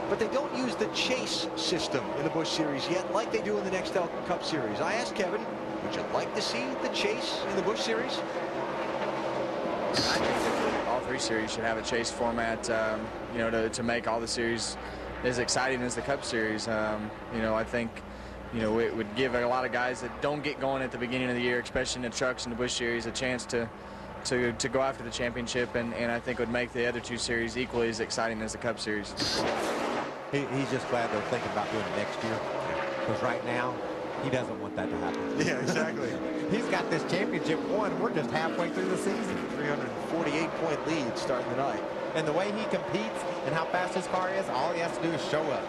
but they don't use the chase system in the Busch Series yet like they do in the Nextel Cup Series. I asked Kevin, would you like to see the chase in the Busch Series? I think that all 3 series should have a chase format, you know, to make all the series as exciting as the Cup Series. You know, I think, you know, it would give a lot of guys that don't get going at the beginning of the year, especially in the trucks and the Busch Series, a chance to go after the championship, and I think would make the other 2 series equally as exciting as the Cup Series. He's just glad they're thinking about doing it next year, because right now he doesn't want that to happen. Yeah, exactly. He's got this championship won. We're just halfway through the season. 348-point lead starting the night. And the way he competes and how fast his car is, all he has to do is show up.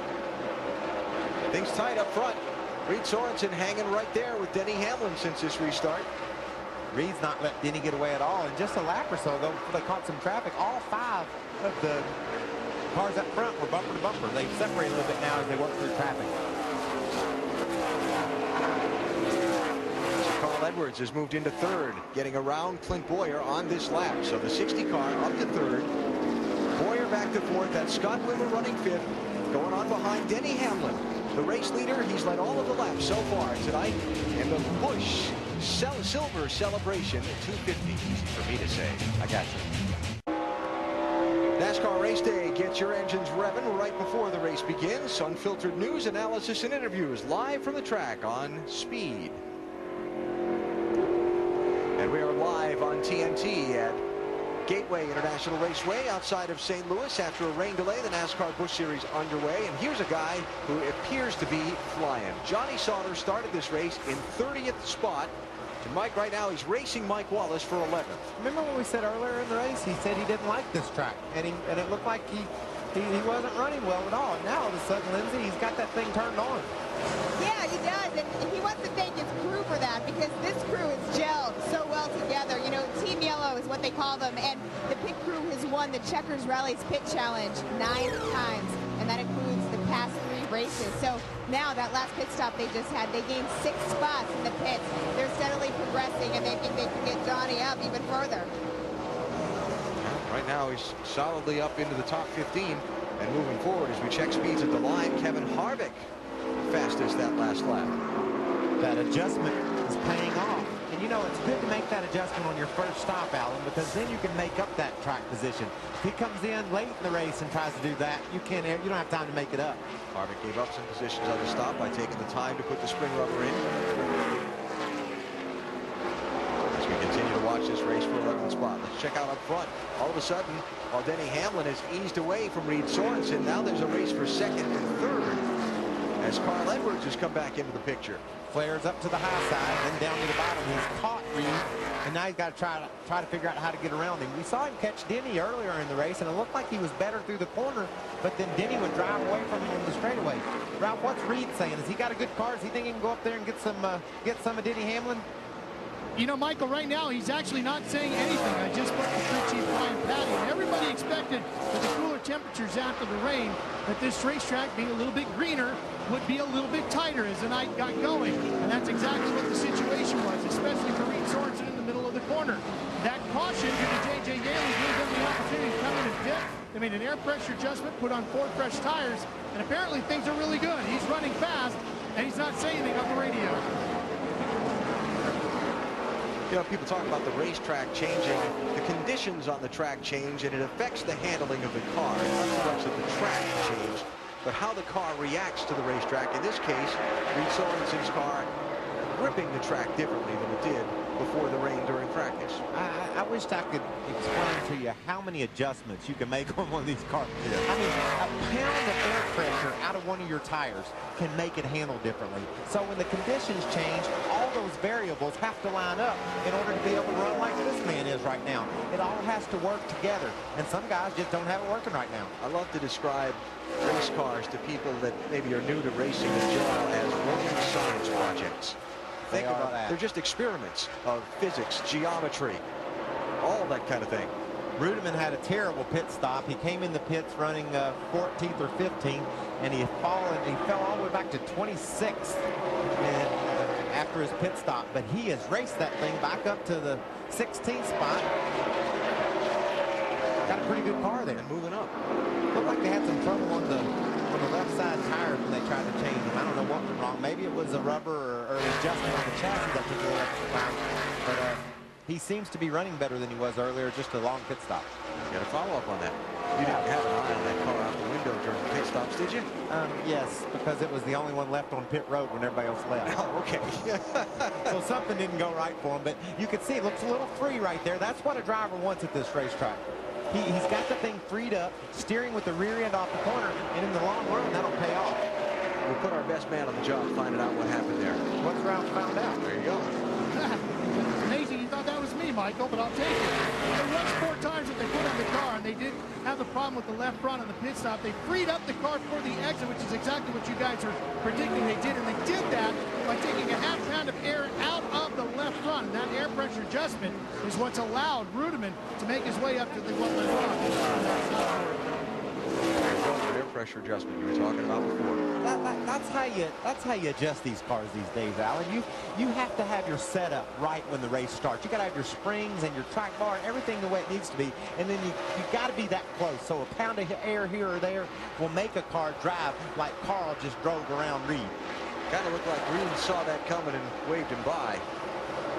Things tight up front. Reed Sorensen hanging right there with Denny Hamlin since this restart. Reed's not let Denny get away at all. And just a lap or so ago, before they caught some traffic, all 5 of the cars up front were bumper to bumper. They've separated a little bit now as they work through traffic. So Carl Edwards has moved into 3rd, getting around Clint Boyer on this lap. So the 60 car up to 3rd. Boyer back to 4th. That's Scott Wimmer running 5th. Going on behind Denny Hamlin. The race leader, he's led all of the laps so far tonight in the Busch Silver Celebration 250. Easy for me to say. I got you. NASCAR Race Day gets your engines revving right before the race begins. Unfiltered news, analysis, and interviews live from the track on Speed. And we are live on TNT at Gateway International Raceway outside of St. Louis. After a rain delay, the NASCAR Busch Series underway. And here's a guy who appears to be flying. Johnny Sauter started this race in 30th spot. And Mike, right now, he's racing Mike Wallace for 11th. Remember what we said earlier in the race? He said he didn't like this track. And it looked like he wasn't running well at all. And now, all of a sudden, Lindsay, he's got that thing turned on. Yeah, he does. And he wants to thank his crew for that, because this crew is gelled so well together. You know, Team Yellow is what they call them. And the pit crew has won the Checkers Rally's Pit Challenge 9 times. And that includes the past 3 races. So now that last pit stop they just had, they gained 6 spots in the pits. They're steadily progressing, and they think they can get Johnny up even further. Right now, he's solidly up into the top 15. And moving forward, as we check speeds at the line, Kevin Harvick fastest that last lap. That adjustment is paying off. And you know, it's good to make that adjustment on your first stop, Alan, because then you can make up that track position. If he comes in late in the race and tries to do that, you don't have time to make it up. Harvick gave up some positions on the stop by taking the time to put the spring rubber in. As we continue to watch this race for 11th spot, let's check out up front. All of a sudden, while Denny Hamlin has eased away from Reed Sorensen, now there's a race for 2nd and 3rd as Carl Edwards has come back into the picture. Flares up to the high side, then down to the bottom. He's caught Reed, and now he's got to try to figure out how to get around him. We saw him catch Denny earlier in the race, and it looked like he was better through the corner, but then Denny would drive away from him on the straightaway. Ralph, what's Reed saying? Has he got a good car? Does he think he can go up there and get some of Denny Hamlin? You know, Michael, right now, he's actually not saying anything. I just put the crew chief Brian Patty, and everybody expected with the cooler temperatures after the rain that this racetrack, being a little bit greener, would be a little bit tighter as the night got going. And that's exactly what the situation was, especially for Reed Sorensen in the middle of the corner. That caution due to J.J. Yaley gave them the opportunity to come in and dip. They made an air pressure adjustment, put on 4 fresh tires, and apparently things are really good. He's running fast, and he's not saying anything on the radio. You know, people talk about the racetrack changing, the conditions on the track change, and it affects the handling of the car. Not so much that the track changed, but how the car reacts to the racetrack. In this case, Reed Sorensen's car gripping the track differently than it did before the rain during practice. I wished I could explain to you how many adjustments you can make on one of these cars. Yeah. I mean, a pound of air pressure out of one of your tires can make it handle differently. So when the conditions change, all those variables have to line up in order to be able to run like this man is right now. It all has to work together, and some guys just don't have it working right now. I love to describe race cars to people that maybe are new to racing in general as rolling science projects. Think about that. They're just experiments of physics, geometry, all that kind of thing. Rudeman had a terrible pit stop. He came in the pits running 14th or 15th, and he fell all the way back to 26th after his pit stop. But he has raced that thing back up to the 16th spot. Got a pretty good car there. And moving up. Looked like they had some trouble on the left side tires when they tried to change them. I don't know what went wrong. Maybe it was a rubber or adjustment on the chassis that took a little extra time. But he seems to be running better than he was earlier, just a long pit stop. You got to follow up on that. You didn't have an eye on that car out the window during the pit stops, did you? Yes, because it was the only one left on pit road when everybody else left. Oh, okay. So something didn't go right for him, but you can see it looks a little free right there. That's what a driver wants at this racetrack. He's got the thing freed up, steering with the rear end off the corner, and in the long run, that'll pay off. We'll put our best man on the job finding out what happened there. What's Ralph found out? There you go. It's amazing you thought that was me, Michael, but I'll take it. The rest 4 times that they put on the car, and they did have the problem with the left front on the pit stop. They freed up the car for the exit, which is exactly what you guys are predicting they did, and they did that amount of air out of the left front. And that air pressure adjustment is what's allowed Rudeman to make his way up to the one left front. Air pressure adjustment you were talking about before. That's how you adjust these cars these days, Alan. You have to have your setup right when the race starts. You got to have your springs and your track bar and everything the way it needs to be, and then you got to be that close. So a pound of air here or there will make a car drive like Carl just drove around Reed. Kind of looked like Reed saw that coming and waved him by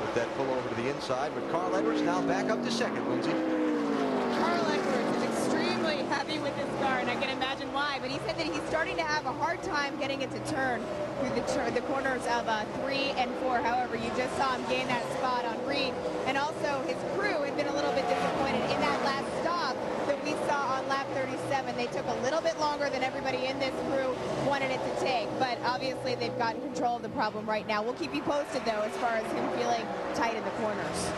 with that pull over to the inside. But Carl Edwards now back up to second, Lindsay. Carl Edwards is extremely happy with this car, and I can imagine why, but he said that he's starting to have a hard time getting it to turn through the corners of 3 and 4. However, you just saw him gain that spot on Reed, and also his crew had been a little bit disappointed in that last stop that we saw on lap 37. They took a little bit longer than everybody in this crew wanted it to take, but obviously they've gotten control of the problem right now. We'll keep you posted, though, as far as him feeling tight in the corners.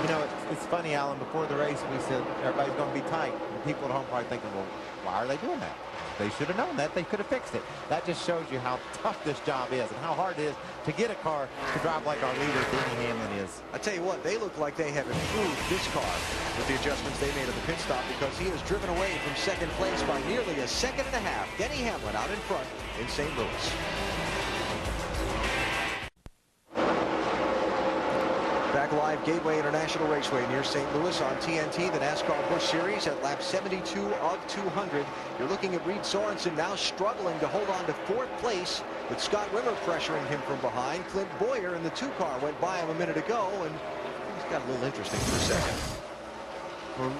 You know, it's funny, Alan, before the race we said everybody's going to be tight. And people at home probably thinking, well, why are they doing that? They should have known that. They could have fixed it. That just shows you how tough this job is and how hard it is to get a car to drive like our leader, Denny Hamlin, is. I tell you what, they look like they have improved this car with the adjustments they made at the pit stop, because he was driven away from second place by nearly a second and a half. Denny Hamlin out in front in St. Louis. Back live, Gateway International Raceway near St. Louis on TNT, the NASCAR Busch Series at lap 72 of 200. You're looking at Reed Sorensen now struggling to hold on to fourth place, with Scott Wimmer pressuring him from behind. Clint Boyer in the 2-car went by him a minute ago, and it's got a little interesting for a second. When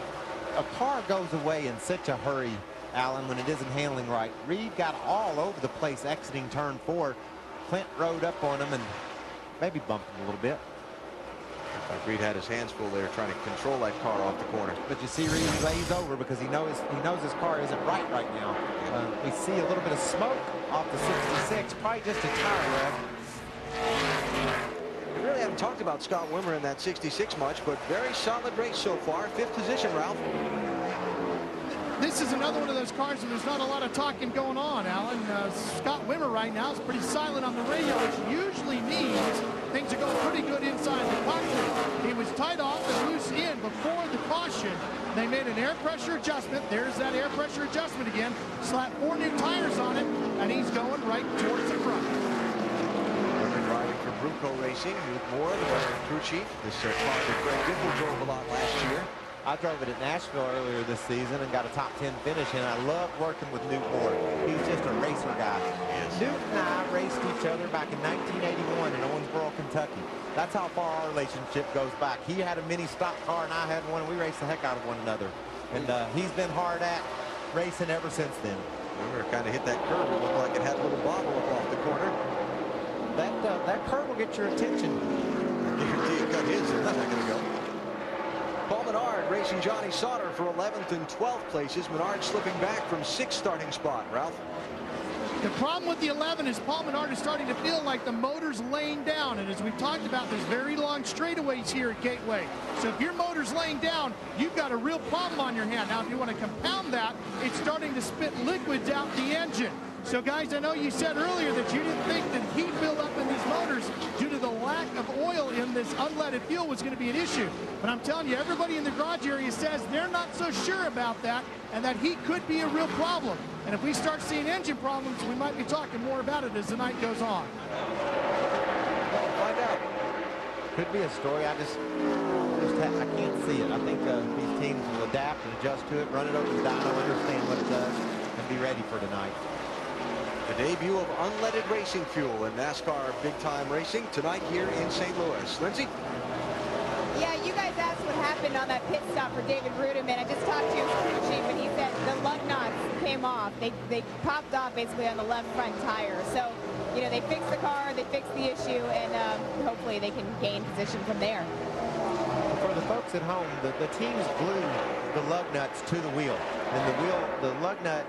a car goes away in such a hurry, Alan, when it isn't handling right, Reed got all over the place exiting turn 4. Clint rode up on him and maybe bumped him a little bit. Reed had his hands full there trying to control that car off the corner. But you see Reed lays over because he knows his car isn't right now. We see a little bit of smoke off the 66, probably just a tire wreck. We really haven't talked about Scott Wimmer in that 66 much, but very solid race so far. 5th position, Ralph. This is another one of those cars where there's not a lot of talking going on, Alan. Scott Wimmer right now is pretty silent on the radio, which usually means things are going pretty good inside the cockpit. He was tied off and loose in before the caution. They made an air pressure adjustment. There's that air pressure adjustment again. Slapped 4 new tires on it, and he's going right towards the front. Wimmer driving for Bruco Racing. Luke Moore, the crew chief. This car that Greg Dibble drove a lot last year. I drove it at Nashville earlier this season and got a top 10 finish, and I love working with Newt Moore. He's just a racer guy. Yes. Newt and I raced each other back in 1981 in Owensboro, Kentucky. That's how far our relationship goes back. He had a mini stock car and I had one, and we raced the heck out of one another. And he's been hard at racing ever since then. Wimmer kind of hit that curve. It looked like it had a little bobble up off the corner. That curve will get your attention. I guarantee it got his. They're not going to go. Paul Menard racing Johnny Sauter for 11th and 12th places. Menard slipping back from 6th starting spot. Ralph? The problem with the 11 is Paul Menard is starting to feel like the motor's laying down. And as we've talked about, there's very long straightaways here at Gateway. So if your motor's laying down, you've got a real problem on your hand. Now, if you want to compound that, it's starting to spit liquids out the engine. So, guys, I know you said earlier that you didn't think that heat buildup in these motors due to the lack of oil in this unleaded fuel was going to be an issue. But I'm telling you, everybody in the garage area says they're not so sure about that, and that heat could be a real problem. And if we start seeing engine problems, we might be talking more about it as the night goes on. Well, find out. Could be a story. I can't see it. I think these teams will adapt and adjust to it, run it over the dyno, understand what it does, and be ready for tonight. The debut of unleaded racing fuel in NASCAR big-time racing tonight here in St. Louis. Lindsay? Yeah, you guys asked what happened on that pit stop for David Rudeman. I just talked to his crew chief, and he said the lug nuts came off. They popped off basically on the left front tire. So, you know, they fixed the car, they fixed the issue, and hopefully they can gain position from there. For the folks at home, the teams glue the lug nuts to the wheel. And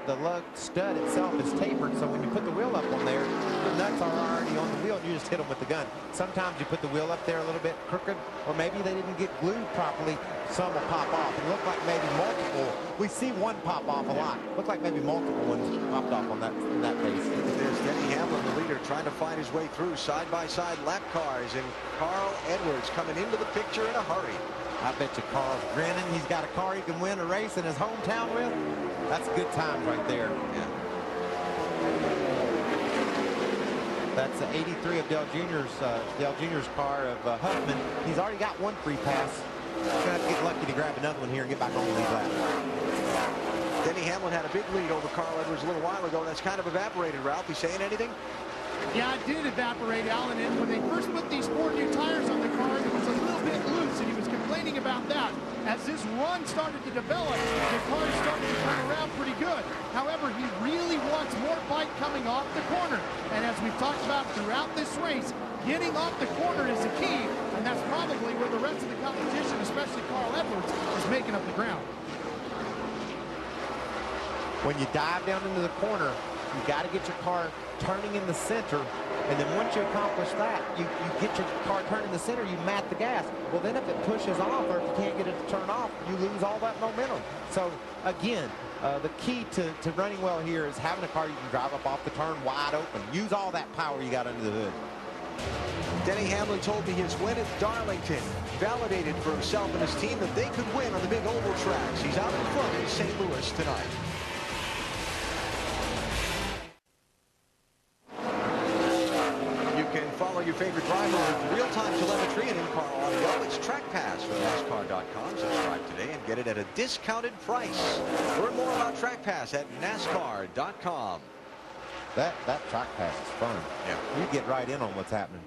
the lug stud itself is tapered, so when you put the wheel up on there, the nuts are already on the wheel, and you just hit them with the gun. Sometimes you put the wheel up there a little bit crooked, or maybe they didn't get glued properly. Some will pop off. It looked like maybe multiple. We see one pop off a lot. Looked like maybe multiple ones popped off on that in that case. There's Denny Hamlin, the leader, trying to find his way through side-by-side lap cars, and Carl Edwards coming into the picture in a hurry. I bet you Carl's grinning. He's got a car he can win a race in his hometown with. That's a good time right there. Yeah. That's 83 of Dale Jr.'s car of Huffman. He's already got one free pass. He's going to have to get lucky to grab another one here and get back on the lead lap. Denny Hamlin had a big lead over Carl Edwards a little while ago. That's kind of evaporated, Ralph. You saying anything? Yeah, it did evaporate, Alan. And when they first put these 4 new tires on the car, it was a little bit loose, and he was complaining about that. As this run started to develop, the car started to turn around pretty good. However, he really wants more bite coming off the corner. And as we've talked about throughout this race, getting off the corner is the key, and that's probably where the rest of the competition, especially Carl Edwards, is making up the ground. When you dive down into the corner, you got to get your car turning in the center, and then once you accomplish that, you get your car turning in the center, you mat the gas. Well, then if it pushes off, or if you can't get it to turn off, you lose all that momentum. So again, the key to running well here is having a car you can drive up off the turn wide open. Use all that power you got under the hood. Denny Hamlin told me his win at Darlington validated for himself and his team that they could win on the big oval tracks. He's out in front in St. Louis tonight. Follow your favorite driver with real-time telemetry and in-car audio. It's Track Pass from NASCAR.com. Subscribe today and get it at a discounted price. Learn more about Track Pass at NASCAR.com. That Track Pass is fun. Yeah. You get right in on what's happening.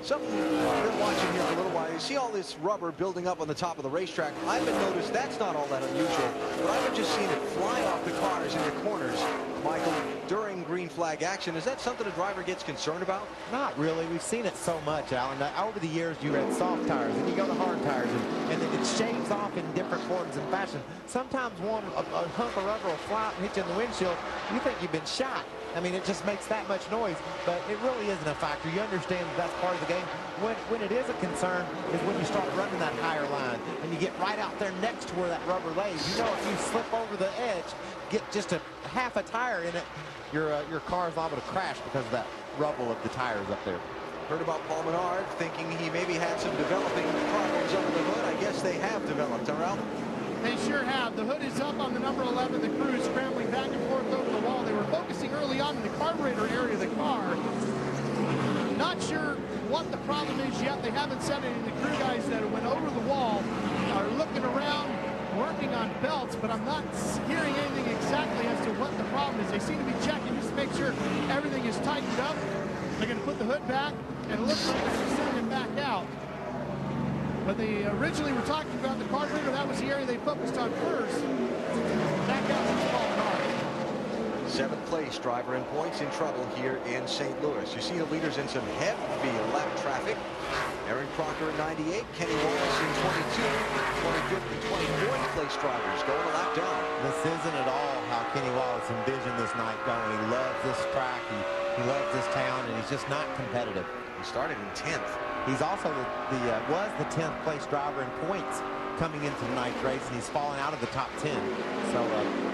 Something I've been watching here for a little while. You see all this rubber building up on the top of the racetrack. I've been noticed that's not all that unusual, but I've been just seeing it fly off the cars into corners, Michael, during green flag action. Is that something a driver gets concerned about? Not really. We've seen it so much, Alan. Over the years, you had soft tires, and you go to hard tires, and it shaves off in different forms and fashion. Sometimes a hunk of rubber will fly out and hit you in the windshield. You think you've been shot. I mean, it just makes that much noise, but it really isn't a factor. You understand that's part of the game. When it is a concern is when you start running that higher line and you get right out there next to where that rubber lays. You know, if you slip over the edge, get just a half a tire in it, your car is liable to crash because of that rubble of the tires up there. Heard about Paul Menard thinking he maybe had some developing problems under the hood. I guess they have developed, huh, Ralph? They sure have. The hood is up on the number 11. The crew is scrambling back and forth over the wall. They were focusing early on in the carburetor area of the car. Not sure what the problem is yet. They haven't said it. The crew guys that went over the wall are looking around, working on belts, but I'm not hearing anything exactly as to what the problem is. They seem to be checking just to make sure everything is tightened up. They're going to put the hood back, and it looks like they're going to send him back out. But they originally were talking about the carburetor. That was the area they focused on first. Back out to Paul Menard. 7th place driver in points in trouble here in St. Louis. You see the leaders in some heavy lap traffic. Aaron Crocker in 98, Kenny Wallace in 22, 25th and 24th place drivers going a lap down. This isn't at all how Kenny Wallace envisioned this night going. He loves this track, he loves this town, and he's just not competitive. He started in 10th. He's also was the 10th place driver in points coming into tonight's race, and he's fallen out of the top 10. So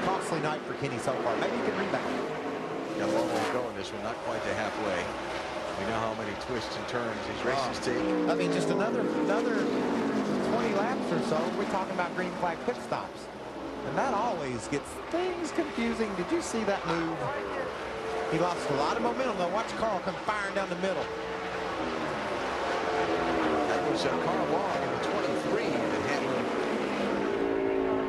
costly night for Kenny so far. Maybe he can rebound. Got a long way to go in this one, not quite to halfway. We know how many twists and turns these races take. I mean, just another 20 laps or so, we're talking about green flag pit stops. And that always gets things confusing. Did you see that move? He lost a lot of momentum, though. Watch Carl come firing down the middle. That was Carl Long in the 23 that Hamlin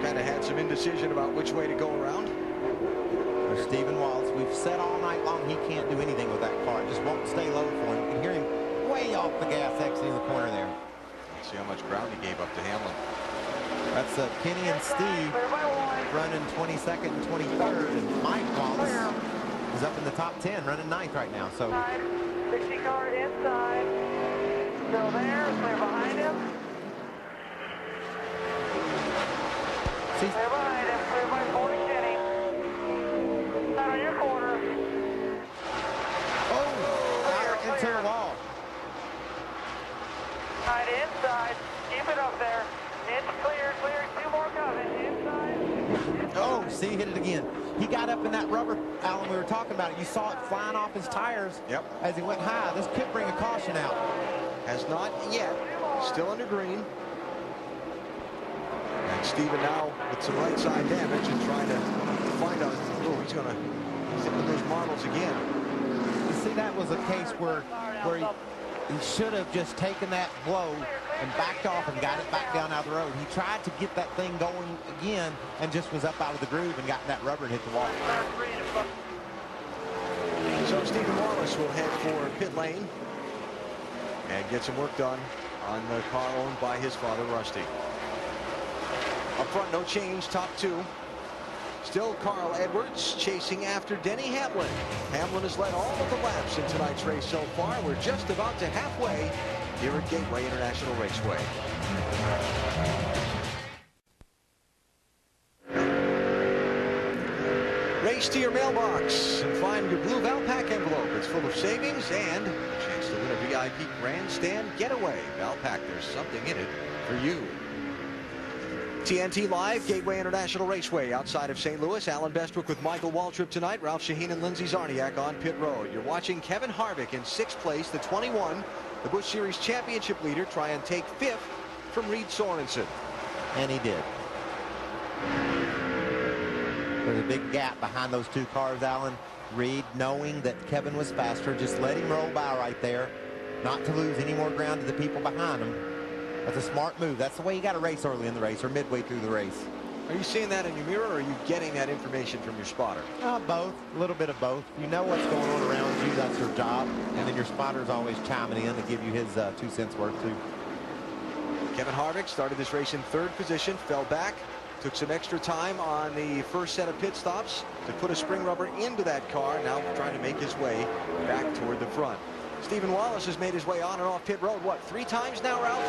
kind of had some indecision about which way to go around. There's Stephen Wallace. We've said all night long he can't do anything with that car. It just won't stay low for him. You can hear him way off the gas exiting the corner there. Let's see how much ground he gave up to Hamlin. That's Kenny and Steve running 22nd and 23rd, and Mike Wallace is up in the top 10, running 9th right now. So 60 car inside. Still there, clear behind him. see, Clear behind him, clear by 40 Kenny. Out on your corner. out into the wall. Right inside. Keep it up there. It's clear, clear. 2 more coming. Inside. Oh, see, hit it again. He got up in that rubber, Alan, we were talking about it. You saw it flying off his tires as he went high. This could bring a caution out. Has not yet. Still under green. And Steven now with some right side damage and trying to find out. Oh, he's going to hit with those marbles again. You see, that was a case where he should have just taken that blow and backed off and got it back down out of the road. He tried to get that thing going again and just was up out of the groove and got in that rubber and hit the wall. So Stephen Wallace will head for pit lane and get some work done on the car owned by his father, Rusty. Up front, no change, top two. Still Carl Edwards chasing after Denny Hamlin. Hamlin has led all of the laps in tonight's race so far. We're just about to halfway here at Gateway International Raceway. Race to your mailbox and find your blue Valpak envelope. It's full of savings and a chance to win a VIP grandstand getaway. Valpak, there's something in it for you. TNT Live, Gateway International Raceway outside of St. Louis. Alan Bestwick with Michael Waltrip tonight. Ralph Shaheen and Lindsey Zarniak on pit road. You're watching Kevin Harvick in 6th place, the 21, the Busch Series championship leader, try and take 5th from Reed Sorensen. And he did. There's a big gap behind those two cars, Alan. Reed, knowing that Kevin was faster, just let him roll by right there, not to lose any more ground to the people behind him. That's a smart move. That's the way you got to race early in the race or midway through the race. Are you seeing that in your mirror, or are you getting that information from your spotter? Both. A little bit of both. You know what's going on around you. That's your job. And then your spotter's always chiming in to give you his 2 cents worth, too. Kevin Harvick started this race in 3rd position, fell back, took some extra time on the first set of pit stops to put a spring rubber into that car, now trying to make his way back toward the front. Stephen Wallace has made his way on and off pit road, what, 3 times now, Ralph?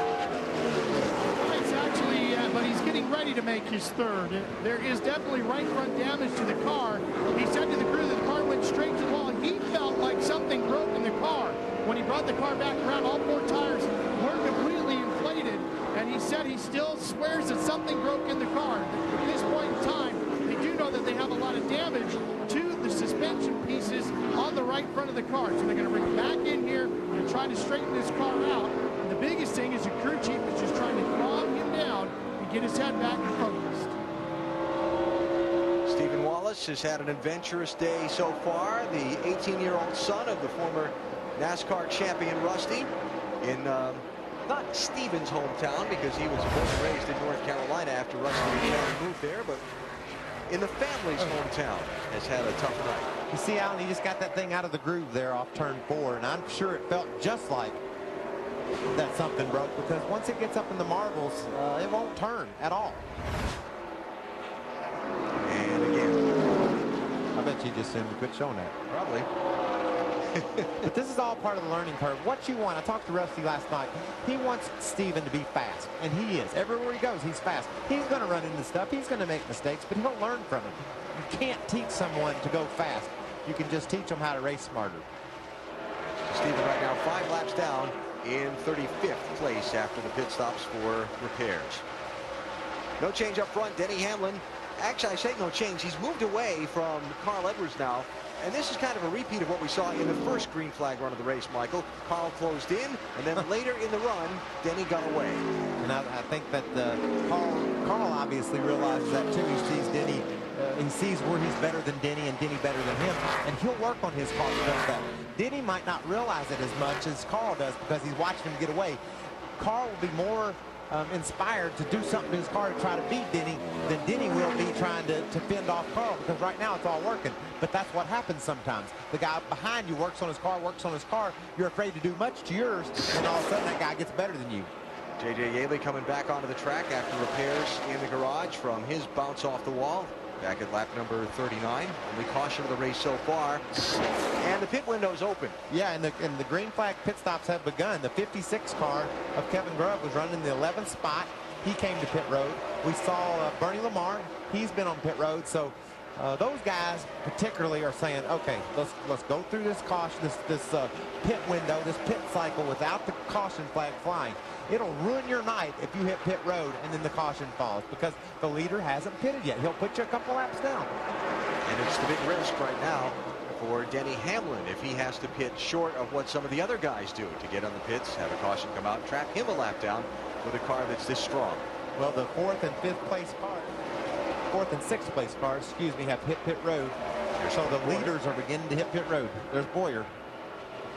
It's actually, but he's getting ready to make his 3rd. There is definitely right front damage to the car. He said to the crew that the car went straight to the wall. He felt like something broke in the car. When he brought the car back around, all 4 tires were completely inflated, and he said he still swears that something broke in the car. At this point in time, they do know that they have a lot of damage to the suspension pieces on the right front of the car. So they're going to bring it back in here and try to straighten this car out. And the biggest thing is the crew chief is just trying to calm him down and get his head back and focused. Stephen Wallace has had an adventurous day so far. The 18-year-old son of the former NASCAR champion Rusty in not Stephen's hometown, because he was born and raised in North Carolina after Rusty and Kevin moved there, but in the family's hometown has had a tough night. You see, Alan, he just got that thing out of the groove there off turn 4, and I'm sure it felt just like that something broke, because once it gets up in the marbles, it won't turn at all. And again, I bet you just assumed to quit showing that. Probably. But this is all part of the learning curve. What you want, I talked to Rusty last night. He wants Steven to be fast, and he is. Everywhere he goes, he's fast. He's going to run into stuff. He's going to make mistakes, but he'll learn from it. You can't teach someone to go fast. You can just teach them how to race smarter. Steven right now 5 laps down in 35th place after the pit stops for repairs. No change up front. Denny Hamlin. Actually, I say no change. He's moved away from Carl Edwards now. And this is kind of a repeat of what we saw in the first green flag run of the race, Michael. Carl closed in, and then later in the run, Denny got away. And I think that Carl obviously realizes that too. He sees Denny, he sees where he's better than Denny and Denny better than him, and he'll work on his car because that. Denny might not realize it as much as Carl does because he's watching him get away. Carl will be more inspired to do something to his car to try to beat Denny than Denny will be trying to fend off Carl, because right now it's all working. But that's what happens sometimes. The guy behind you works on his car, you're afraid to do much to yours, and all of a sudden that guy gets better than you. J.J. Yaley coming back onto the track after repairs in the garage from his bounce off the wall. Back at lap number 39. Only caution of the race so far. And the pit window's open. Yeah, and the green flag pit stops have begun. The 56 car of Kevin Grubb was running the 11th spot. He came to pit road. We saw Bernie Lamar. He's been on pit road. So those guys particularly are saying, okay, let's go through this caution, this pit window, this pit cycle without the caution flag flying. It'll ruin your night if you hit pit road and then the caution falls because the leader hasn't pitted yet. He'll put you a couple laps down. And it's the big risk right now for Denny Hamlin if he has to pit short of what some of the other guys do to get on the pits, have a caution come out, trap him a lap down with a car that's this strong. Well, the 4th and 5th place cars, 4th and 6th place cars, excuse me, have hit pit road. So the leaders are beginning to hit pit road. There's Boyer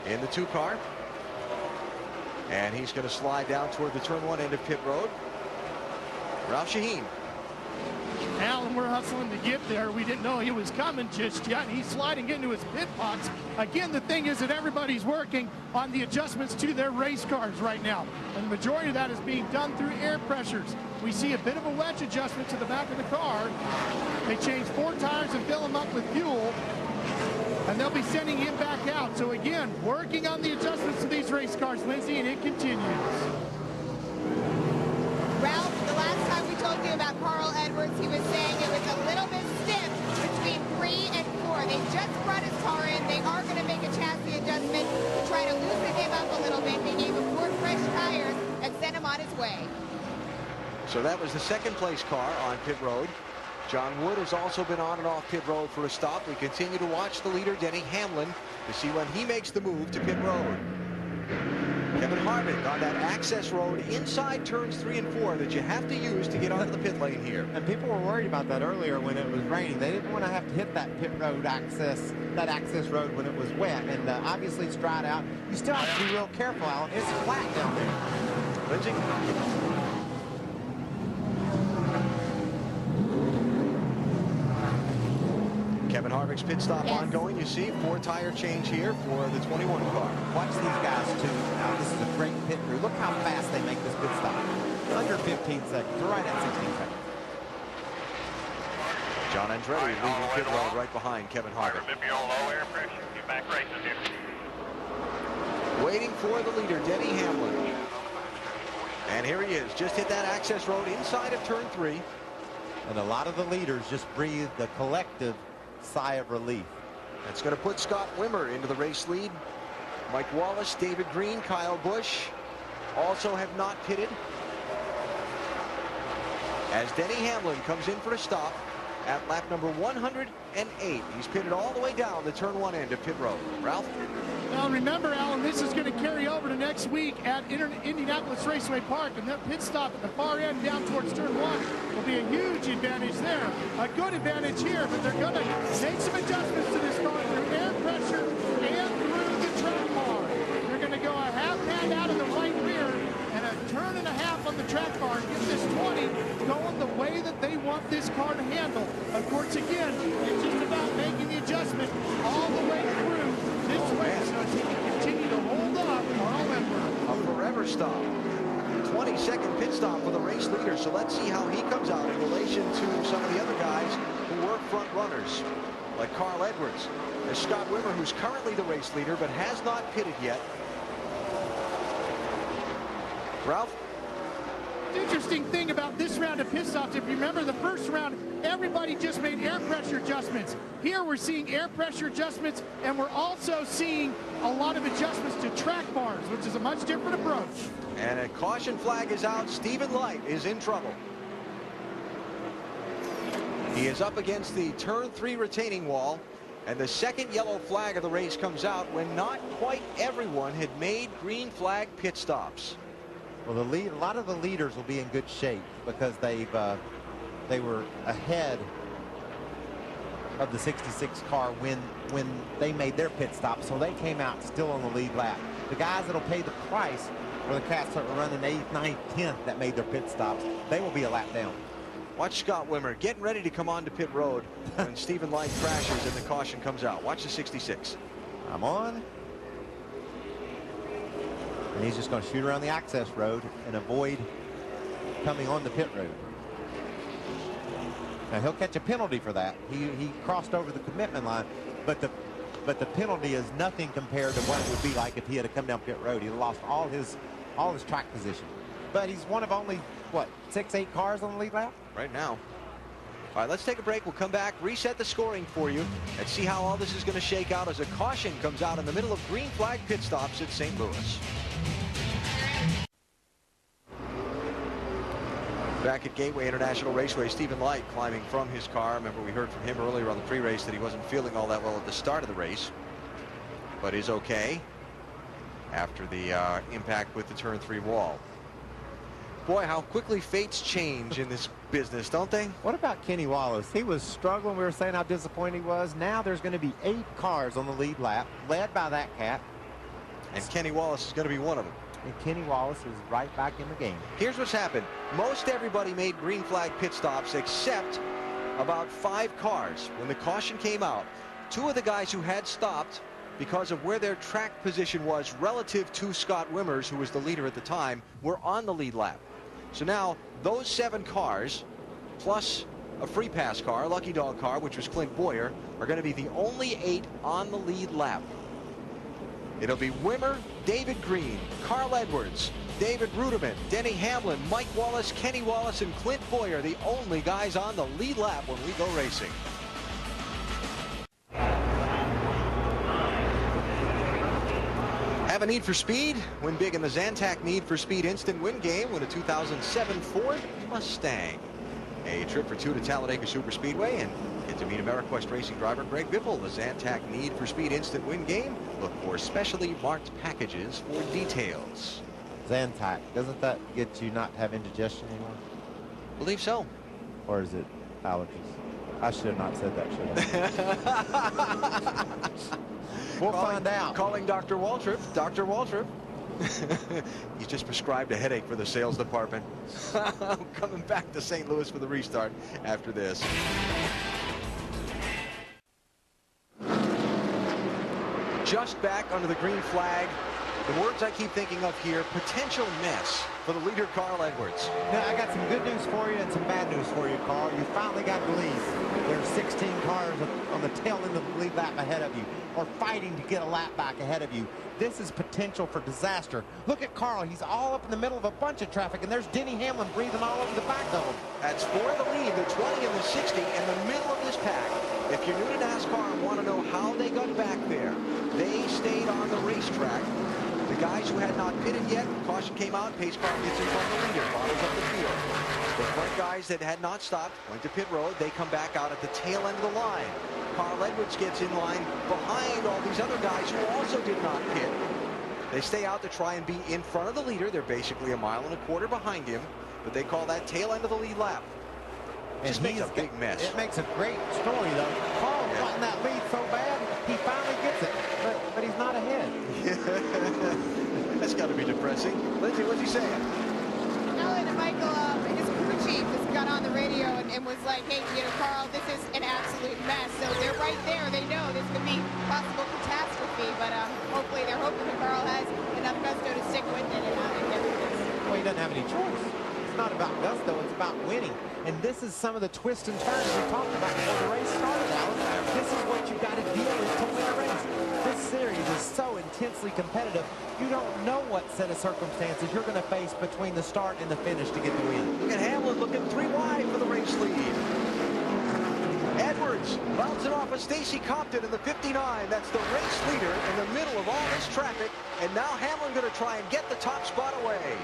in the 2 car. And he's going to slide down toward the turn 1 end of pit road. Ralph Shaheen. Alan, we're hustling to get there. We didn't know he was coming just yet. He's sliding into his pit box. Again, the thing is that everybody's working on the adjustments to their race cars right now. And the majority of that is being done through air pressures. We see a bit of a wedge adjustment to the back of the car. They change 4 tires and fill them up with fuel. And they'll be sending him back out. So again, working on the adjustments to these race cars, Lindsay, and it continues. Ralph, the last time we told you about Carl Edwards, he was saying it was a little bit stiff between 3 and 4. They just brought his car in. They are going to make a chassis adjustment to try to loosen him up a little bit. They gave him 4 fresh tires and sent him on his way. So that was the 2nd place car on pit road. John Wood has also been on and off pit road for a stop. We continue to watch the leader, Denny Hamlin, to see when he makes the move to pit road. Kevin Harvick on that access road inside turns 3 and 4 that you have to use to get onto the pit lane here. And people were worried about that earlier when it was raining. They didn't want to have to hit that pit road access, road when it was wet. And obviously it's dried out. You still have to be real careful, Alan. It's flat down there. Lindsay? Kevin Harvick's pit stop ongoing. You see 4 tire change here for the 21 car. Watch these guys too. Now this is a great pit crew. Look how fast they make this pit stop. Under 15 seconds. We're right at 16 seconds. John Andretti leaving pit road right behind Kevin Harvick. Remember you're on low air pressure. Get back racing here. Waiting for the leader, Denny Hamlin. And here he is. Just hit that access road inside of turn 3. And a lot of the leaders just breathed a collective sigh of relief. That's going to put Scott Wimmer into the race lead. Mike Wallace, David Green, Kyle Busch also have not pitted. As Denny Hamlin comes in for a stop at lap number 108. He's pitted all the way down the turn 1 end of pit road. Ralph? Now remember, Alan, this is going to carry over to next week at Indianapolis Raceway Park, and that pit stop at the far end down towards turn 1 will be a huge advantage there. A good advantage here, but they're going to make some adjustments to this car through air pressure and through the track bar. They're going to go a half hand out of the right rear and a turn and a half on the track bar and get this 20 going the way that they want this car to handle. Of course, again, it's just about making the adjustment all the way through this way so he can continue to hold up Carl Edwards. A forever stop. 22nd pit stop for the race leader. So let's see how he comes out in relation to some of the other guys who were front runners, like Carl Edwards. There's Scott Wimmer, who's currently the race leader, but has not pitted yet. Ralph? The interesting thing about this round of pit stops, if you remember the first round, everybody just made air pressure adjustments. Here we're seeing air pressure adjustments, and we're also seeing a lot of adjustments to track bars, which is a much different approach. And a caution flag is out. Stephen Light is in trouble. He is up against the turn 3 retaining wall, and the second yellow flag of the race comes out when not quite everyone had made green flag pit stops. Well, a lot of the leaders will be in good shape because they were ahead of the 66 car when they made their pit stop, so they came out still on the lead lap. The guys that'll pay the price are the cats that were running 8th, 9th, 10th that made their pit stops. They will be a lap down. Watch Scott Wimmer getting ready to come on to pit road when Stephen Light crashes and the caution comes out. Watch the 66. I'm on. And he's just going to shoot around the access road and avoid coming on the pit road. Now he'll catch a penalty for that. He crossed over the commitment line, but the penalty is nothing compared to what it would be like if he had to come down pit road. He lost all his track position. But he's one of only what, 6-8 cars on the lead lap right now. All right, let's take a break. We'll come back, reset the scoring for you, and see how all this is going to shake out as a caution comes out in the middle of green flag pit stops at St. Louis. Back at Gateway International Raceway, Stephen Light climbing from his car. Remember, we heard from him earlier on the pre-race that he wasn't feeling all that well at the start of the race, but is okay after the impact with the turn 3 wall. Boy, how quickly fates change in this business, don't they? What about Kenny Wallace? He was struggling. We were saying how disappointed he was. Now there's going to be 8 cars on the lead lap, led by that cat. And Kenny Wallace is going to be one of them. And Kenny Wallace is right back in the game. Here's what's happened. Most everybody made green flag pit stops except about 5 cars. When the caution came out, 2 of the guys who had stopped because of where their track position was relative to Scott Wimmers, who was the leader at the time, were on the lead lap. So now those 7 cars, plus a free pass car, a lucky dog car, which was Clint Boyer, are going to be the only 8 on the lead lap. It'll be Wimmer, David Green, Carl Edwards, David Ruderman, Denny Hamlin, Mike Wallace, Kenny Wallace, and Clint Boyer, the only guys on the lead lap when we go racing. Have a need for speed? Win big in the Zantac Need for Speed Instant Win Game with a 2007 Ford Mustang. A trip for 2 to Talladega Superspeedway and get to meet AmeriQuest Racing driver Greg Biffle. The Zantac Need for Speed Instant Win Game. Look for specially marked packages for details. Zantac, doesn't that get you not to have indigestion anymore? Believe so. Or is it allergies? I should have not said that, should I? We'll find out. Calling Dr. Waltrip. Dr. Waltrip. He's just prescribed a headache for the sales department. Coming back to St. Louis for the restart after this. Just back under the green flag. The words I keep thinking of here, potential mess for the leader, Carl Edwards. Now, I got some good news for you and some bad news for you, Carl. You finally got the lead. There's 16 cars on the tail end of the lead lap ahead of you, or fighting to get a lap back ahead of you. This is potential for disaster. Look at Carl. He's all up in the middle of a bunch of traffic, and there's Denny Hamlin breathing all over the back of him. That's 4 in the lead, the 20 and the 60 in the middle of this pack. If you're new to NASCAR and want to know how they got back there, they stayed on the racetrack. The guys who had not pitted yet, caution came out, pace car gets in front of the leader, bottles up the field. The front guys that had not stopped went to pit road. They come back out at the tail end of the line. Carl Edwards gets in line behind all these other guys who also did not pit. They stay out to try and be in front of the leader. They're basically 1.25 miles behind him, but they call that tail end of the lead lap. Just makes a big mess. It makes a great story, though. Carl's wanting that lead so bad, he finally gets it, but he's not ahead. That's got to be depressing. Lindsay, what's he saying? Alan and Michael, his crew chief just got on the radio and was like, hey, Carl, this is an absolute mess. So they're right there. They know this could be possible catastrophe, but hopefully they're hoping that Carl has enough gusto to stick with it and get through this. Well, he doesn't have any choice. It's not about gusto, it's about winning. And this is some of the twists and turns we talked about before the race started, Alan. This is what you got to deal with to win a race. This series is so intensely competitive, you don't know what set of circumstances you're going to face between the start and the finish to get the win. Look at Hamlin looking 3 wide for the race lead. Edwards bouncing off of Stacy Compton in the 59. That's the race leader in the middle of all this traffic. And now Hamlin going to try and get the top spot away.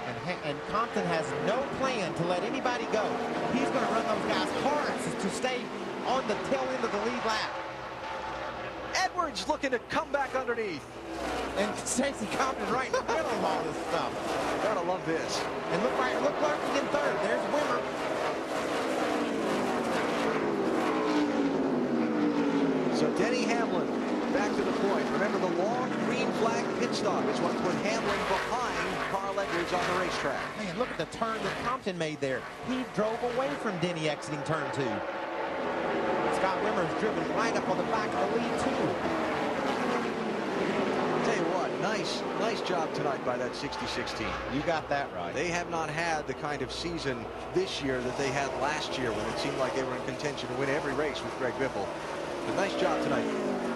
And Compton has no plan to let anybody go. He's going to run those guys hard to stay on the tail end of the lead lap. Edwards looking to come back underneath. And Stacy Compton right in the middle of all this stuff. Gotta love this. And look lurking in third. There's Wimmer. So Denny Hamlin back to the point. Remember, the long green flag pit stop is what put Hamlin behind Carl Edwards on the racetrack. Man, look at the turn that Compton made there. He drove away from Denny exiting turn 2. Scott Wimmer's driven right up on the back of the lead, too. Tell you what, nice job tonight by that 60-16. You got that right. They have not had the kind of season this year that they had last year when it seemed like they were in contention to win every race with Greg Biffle. But nice job tonight.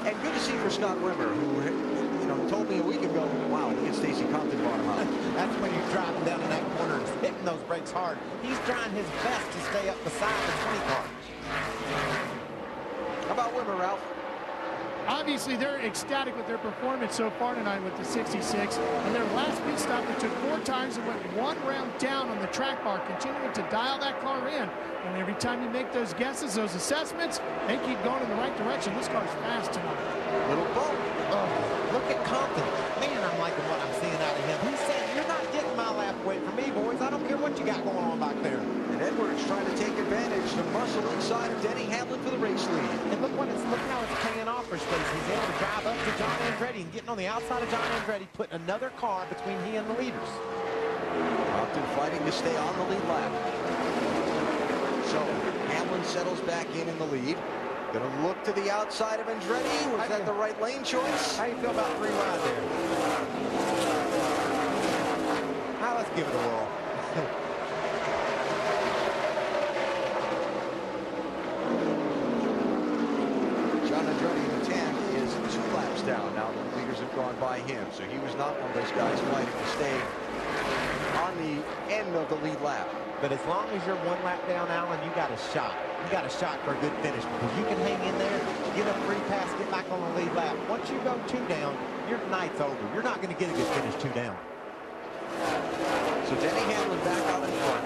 And good to see for Scott Wimmer, who told me a week ago, wow, look at Stacy Compton bottom out. That's when you're driving down in that corner and hitting those brakes hard. He's trying his best to stay up beside the 20 car. How about Wimmer, Ralph? Obviously, they're ecstatic with their performance so far tonight with the 66. And their last pit stop, they took 4 tires and went 1 round down on the track bar, continuing to dial that car in. And every time you make those guesses, those assessments, they keep going in the right direction. This car's fast tonight. Little bump. Oh, look at Compton. Man, I'm liking what I'm seeing out of him. He's saying, you're not getting my lap away from me, boys. I don't care what you got going on back there. And Edwards trying to take advantage to muscle inside of Denny Hamlin for the race lead. And look how it's paying off for Stacy. He's able to drive up to John Andretti and getting on the outside of John Andretti, putting another car between he and the leaders. Compton fighting to stay on the lead lap. So Hamlin settles back in the lead. Going to look to the outside of Andretti. Was that the right lane choice? How do you feel about 3 wide there? Now let's give it a whirl. John Andretti in the 10 is 2 laps down. Now the leaders have gone by him, so he was not one of those guys fighting to stay on the end of the lead lap. But as long as you're 1 lap down, Alan, you got a shot. You got a shot for a good finish because you can hang in there, get a free pass, get back on the lead lap. Once you go 2 down, your night's over. You're not going to get a good finish 2 down. So Denny Hamlin back out in front.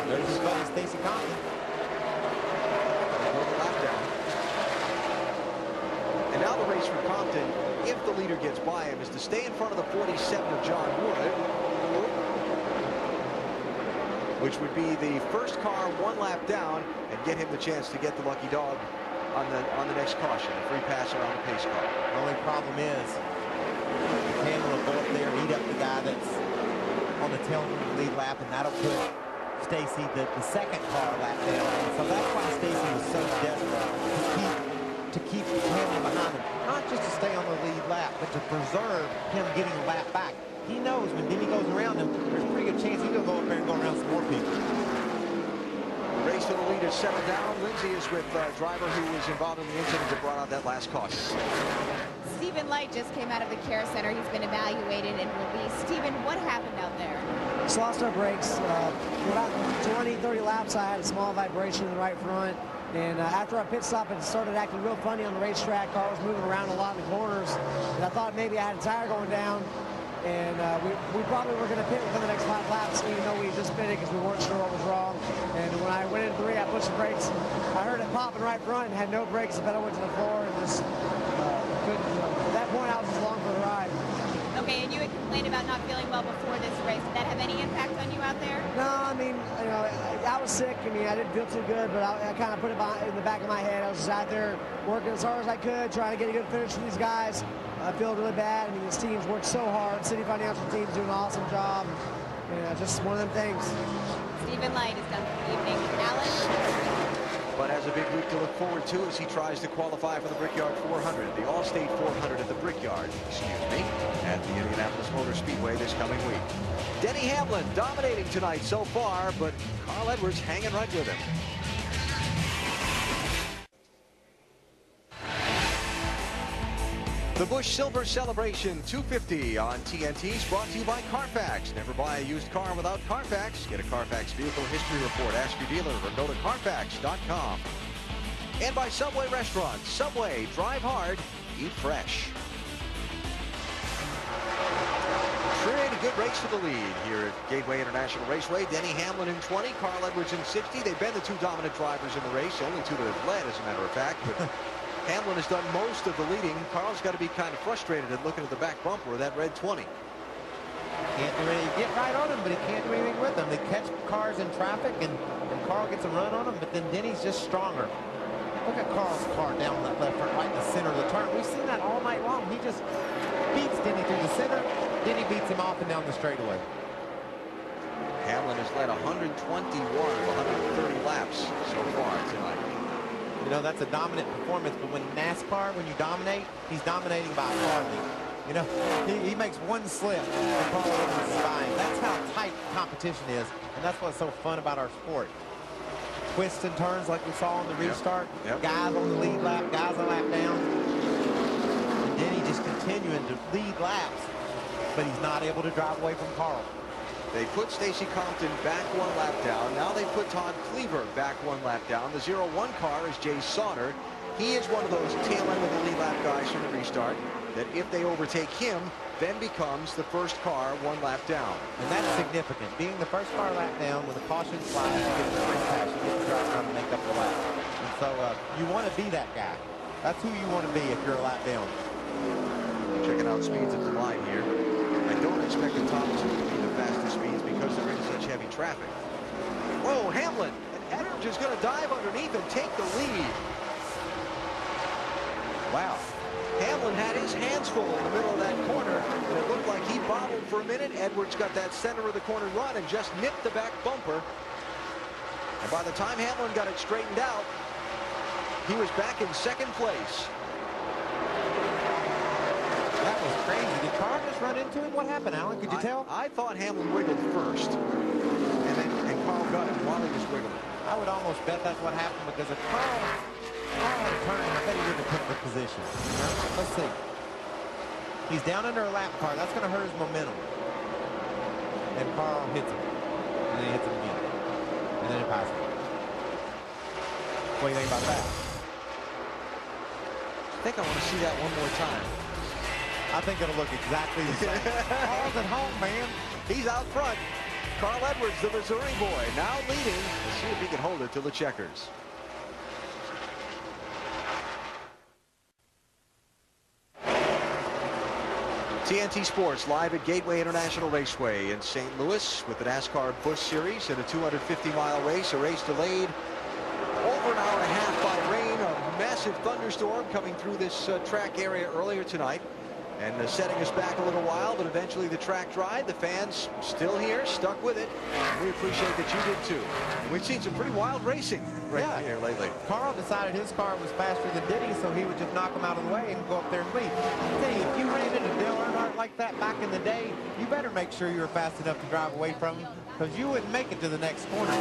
There's his buddy Stacy Compton. Lap down. And now the race for Compton, if the leader gets by him, is to stay in front of the 47 of John Wood, which would be the first car 1 lap down and get him the chance to get the lucky dog on the next caution, a free pass around the pace car. The only problem is Hamlin will go up there, eat up the guy that's on the tail end of the lead lap, and that'll put Stacy the second car lap down. And so that's why Stacy was so desperate to keep Hamlin behind him, not just to stay on the lead lap, but to preserve him getting a lap back. He knows when Denny goes around him, there's a pretty good chance he's going to go up there and go around some more people. The race to the lead is settled down. Lindsay is with driver who was involved in the incident that brought out that last caution. Stephen Light just came out of the care center. He's been evaluated and released. Stephen, what happened out there? Just lost our brakes. About 20, 30 laps, I had a small vibration in the right front. And after our pit stop, it started acting real funny on the racetrack. Car was moving around a lot in the corners. And I thought maybe I had a tire going down. And we probably were going to pit within the next 5 laps, even though we just pitted because we weren't sure what was wrong. And when I went into 3, I pushed the brakes. I heard it popping right front and had no brakes. The pedal went to the floor and just couldn't. At that point, I was just along for the ride. Okay, and you had complained about not feeling well before this race. Did that have any impact on you out there? No, I mean, you know, I was sick. I mean, I didn't feel too good, but I kind of put it in the back of my head. I was just out there working as hard as I could, trying to get a good finish for these guys. I feel really bad. I mean, this team's worked so hard. City Financial team's doing an awesome job. And just one of them things. Stephen Light is done for the evening. Alan? But has a big week to look forward to as he tries to qualify for the Brickyard 400, the All-State 400 at the Brickyard, at the Indianapolis Motor Speedway this coming week. Denny Hamlin dominating tonight so far, but Carl Edwards hanging right with him. The Busch Silver Celebration 250 on TNT is brought to you by Carfax. Never buy a used car without Carfax. Get a Carfax vehicle history report. Ask your dealer or go to Carfax.com. And by Subway Restaurants. Subway, drive hard, eat fresh. Pretty good race for the lead here at Gateway International Raceway. Denny Hamlin in 20, Carl Edwards in 60. They've been the 2 dominant drivers in the race, only 2 that have led, as a matter of fact. But Hamlin has done most of the leading. Carl's got to be kind of frustrated at looking at the back bumper of that red 20. Can't really get right on him, but he can't do anything with them. They catch cars in traffic, and Carl gets a run on him, but then Denny's just stronger. Look at Carl's car down that left front, right in the center of the turn. We've seen that all night long. He just beats Denny through the center. Denny beats him off and down the straightaway. Hamlin has led 121 of 130 laps so far tonight. You know, that's a dominant performance, but when NASCAR, when you dominate, he's dominating by hardly. You know, he makes one slip and Carl Edwards is fine. That's how tight competition is, and that's what's so fun about our sport. Twists and turns like we saw on the restart. Yep. Guys on the lead lap, guys a lap down. And Denny just continuing to lead laps, but he's not able to drive away from Carl. They put Stacy Compton back 1 lap down. Now they put Todd Cleaver back 1 lap down. The 0-1 car is Jay Sauter. He is one of those tail end of the lead lap guys from the restart that if they overtake him, then becomes the first car 1 lap down. And that's significant. Being the first car lap down with a caution slide, you get the sprint pass, you get the drive time to make up the lap. And so you want to be that guy. That's who you want to be if you're a lap down. Checking out speeds at the line here. I don't expect the top 2 to be the fastest speeds because they're in such heavy traffic. Whoa, Hamlin! And Edwards is going to dive underneath and take the lead. Wow. Hamlin had his hands full in the middle of that corner, and it looked like he bobbled for a minute. Edwards got that center of the corner run and just nipped the back bumper. And by the time Hamlin got it straightened out, he was back in 2nd place. That was crazy. Did Carl just run into him? What happened, Alan? Could you tell? I thought Hamlin wiggled first, and Carl got it while he was wiggling. I would almost bet that's what happened, because if Carl had a turn, I bet he wouldn't have took the position. Let's see. He's down under a lap car. That's going to hurt his momentum. And Carl hits him. And then he hits him again. And then it passes him. What do you think about that? I think I want to see that one more time. I think it'll look exactly the same. Carl's at home, man. He's out front. Carl Edwards, the Missouri boy, now leading. Let's see if he can hold it to the checkers. TNT Sports live at Gateway International Raceway in St. Louis with the NASCAR Busch Series in a 250-mile race. A race delayed over an hour and a half by rain. A massive thunderstorm coming through this track area earlier tonight. And setting us back a little while, but eventually the track dried. The fans still here, stuck with it. We appreciate that you did too. We've seen some pretty wild racing here lately. Carl decided his car was faster than Diddy, so he would just knock him out of the way and go up there and lead. I tell you, if you ran into Dale Earnhardt like that back in the day, you better make sure you were fast enough to drive away from him, because you wouldn't make it to the next corner.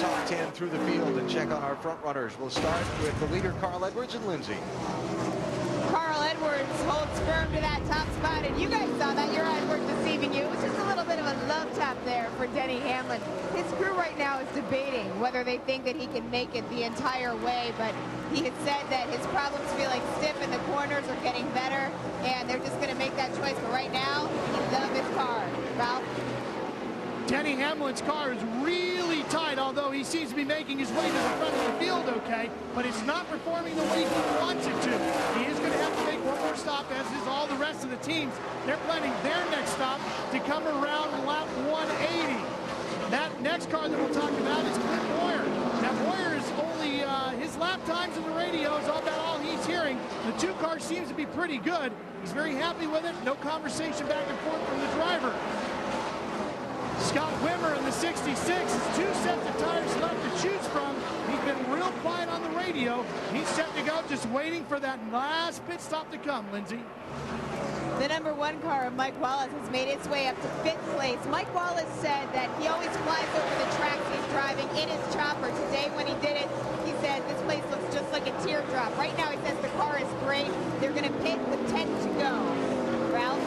Top 10 through the field and check on our front runners. We'll start with the leader, Carl Edwards, and Lindsay. Carl Edwards holds firm to that top spot, and you guys saw that. Your eyes weren't deceiving you. It was just a little bit of a love tap there for Denny Hamlin. His crew right now is debating whether they think that he can make it the entire way, but he had said that his problems feeling stiff in the corners are getting better, and they're just going to make that choice. But right now, he loves his car. Ralph? Denny Hamlin's car is really tight, although he seems to be making his way to the front of the field okay, but it's not performing the way he wants it to. He is going to have to make one more stop, as is all the rest of the teams. They're planning their next stop to come around lap 180. That next car that we'll talk about is Clint Boyer. Now, Boyer is only, his lap times in the radio is all about all he's hearing. The 2 cars seems to be pretty good. He's very happy with it. No conversation back and forth from the driver. Scott Wimmer in the 66 has 2 sets of tires left to choose from. He's been real quiet on the radio. He's set to go, just waiting for that last pit stop to come, Lindsay. The number 1 car of Mike Wallace has made its way up to 5th place. Mike Wallace said that he always flies over the tracks he's driving in his chopper. Today when he did it, he said this place looks just like a teardrop. Right now he says the car is great. They're going to pit with 10 to go. Ralph?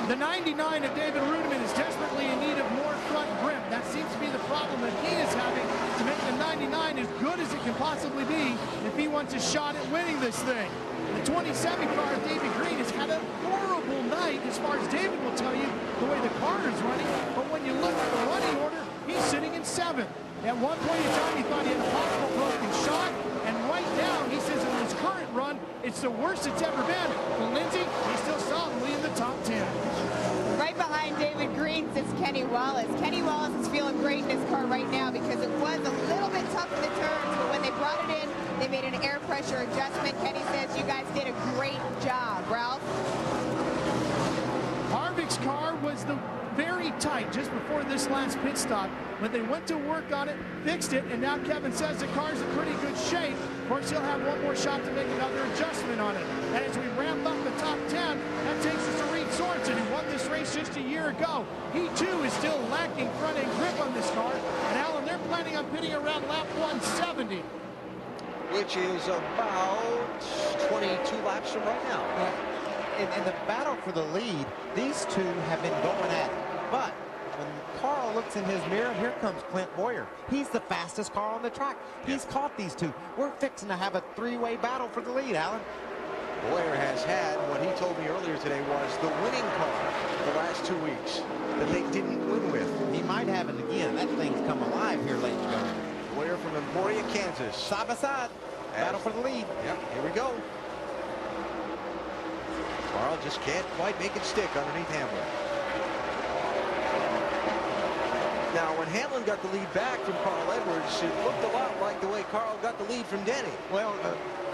The 99 of David Rudiman is desperately in need of more front grip. That seems to be the problem that he is having to make the 99 as good as it can possibly be if he wants a shot at winning this thing. The 27 car of David Green has had a horrible night, as far as David will tell you, the way the car is running. But when you look at the running order, he's sitting in 7th. At one point in time, he thought he had a possible broken shot, and right now, he says in his current run, it's the worst it's ever been. But Lindsay, he's still solidly in the top 10. Right behind David Green sits Kenny Wallace. Kenny Wallace is feeling great in his car right now because it was a little bit tough in the turns, but when they brought it in, they made an air pressure adjustment. Kenny says you guys did a great job. Ralph? Harvick's car was very tight just before this last pit stop. When they went to work on it, fixed it, and now Kevin says the car's in pretty good shape. Of course, he'll have one more shot to make another adjustment on it. And as we ramp up the top 10, that takes us to Reed Sorensen, who won this race just a year ago. He, too, is still lacking front-end grip on this car. And, Alan, they're planning on pitting around lap 170. which is about 22 laps from right now. In the battle for the lead, these two have been going at it. But when Carl looks in his mirror, here comes Clint Boyer. He's the fastest car on the track. He's caught these two. We're fixing to have a three-way battle for the lead, Alan. Boyer has had what he told me earlier today was the winning car the last 2 weeks that they didn't win with. He might have it again. That thing's come alive here, ladies and gentlemen. Boyer from Emporia, Kansas. Side by side. Battle for the lead. Yep, here we go. Carl just can't quite make it stick underneath Hamlin. Now, when Hamlin got the lead back from Carl Edwards, it looked a lot like the way Carl got the lead from Denny. Well,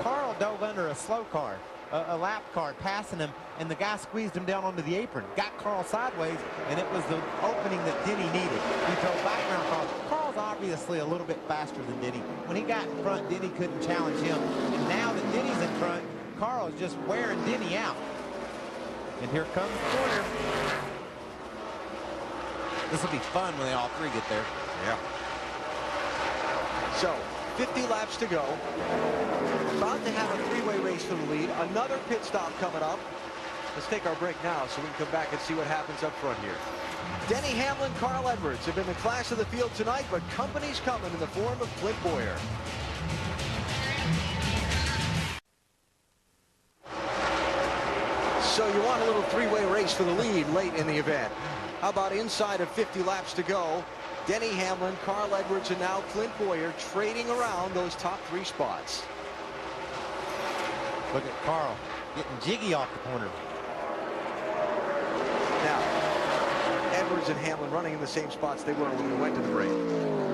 Carl dove under a slow car, a lap car, passing him, and the guy squeezed him down onto the apron, got Carl sideways, and it was the opening that Denny needed. He drove back around Carl. Carl's obviously a little bit faster than Denny. When he got in front, Denny couldn't challenge him. And now that Denny's in front, Carl is just wearing Denny out. And here comes Boyer. This will be fun when they all three get there. Yeah. So, 50 laps to go. About to have a three-way race for the lead. Another pit stop coming up. Let's take our break now so we can come back and see what happens up front here. Denny Hamlin, Carl Edwards have been the class of the field tonight, but company's coming in the form of Clint Boyer. So you want a little three-way race for the lead late in the event. How about inside of 50 laps to go? Denny Hamlin, Carl Edwards, and now Clint Boyer trading around those top three spots. Look at Carl getting jiggy off the corner. Now, Edwards and Hamlin running in the same spots they were when we went to the break.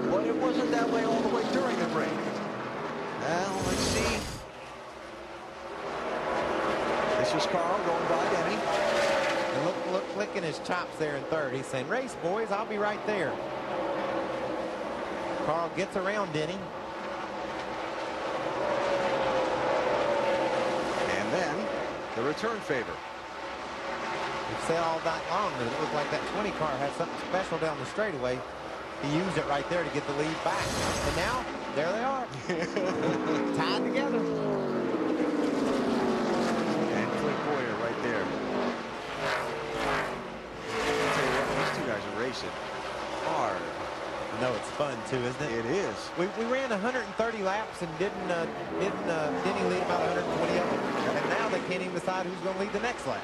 But it wasn't that way all the way during the break. Well, let's see. This is Carl going by Denny. And look, licking his chops there in third. He's saying, race, boys, I'll be right there. Carl gets around Denny. And then the return favor. We've said all night long that it looked like that 20 car had something special down the straightaway. He used it right there to get the lead back. And now, there they are. Tied together. And Clint Boyer right there. I'll tell you what, these two guys are racing hard. You know, it's fun too, isn't it? It is. We ran 130 laps and didn't Denny lead about 120 of them. And now they can't even decide who's going to lead the next lap.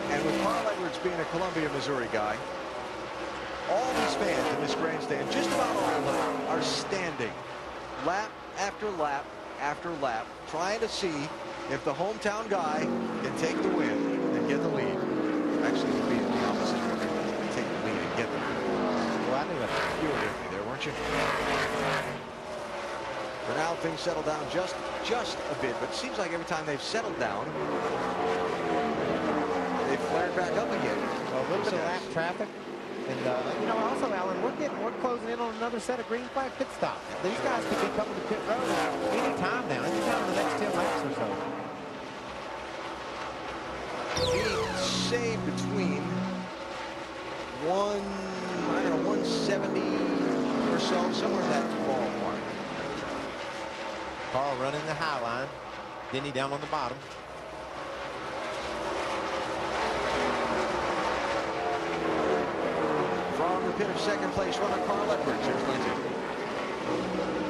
And with Carl Edwards being a Columbia, Missouri guy, all these fans in this grandstand, just about all of them, are standing lap after lap after lap, trying to see if the hometown guy can take the win and get the lead. Actually, it would be the opposite. Take the lead and get the lead. Well, I knew that. You were with me there, weren't you? For now, things settle down just a bit, but it seems like every time they've settled down, they've flared back up again. Well, a little bit of lap traffic. And, you know, also, Alan, we're closing in on another set of green flag pit stops. These guys could be coming to pit road any time now, any time in the next 10 laps or so. Being saved between 170 or so, somewhere in that ballpark. Carl running the high line. Denny down on the bottom. From the pit of second place runner Carl Edwards. Here's Lindsay.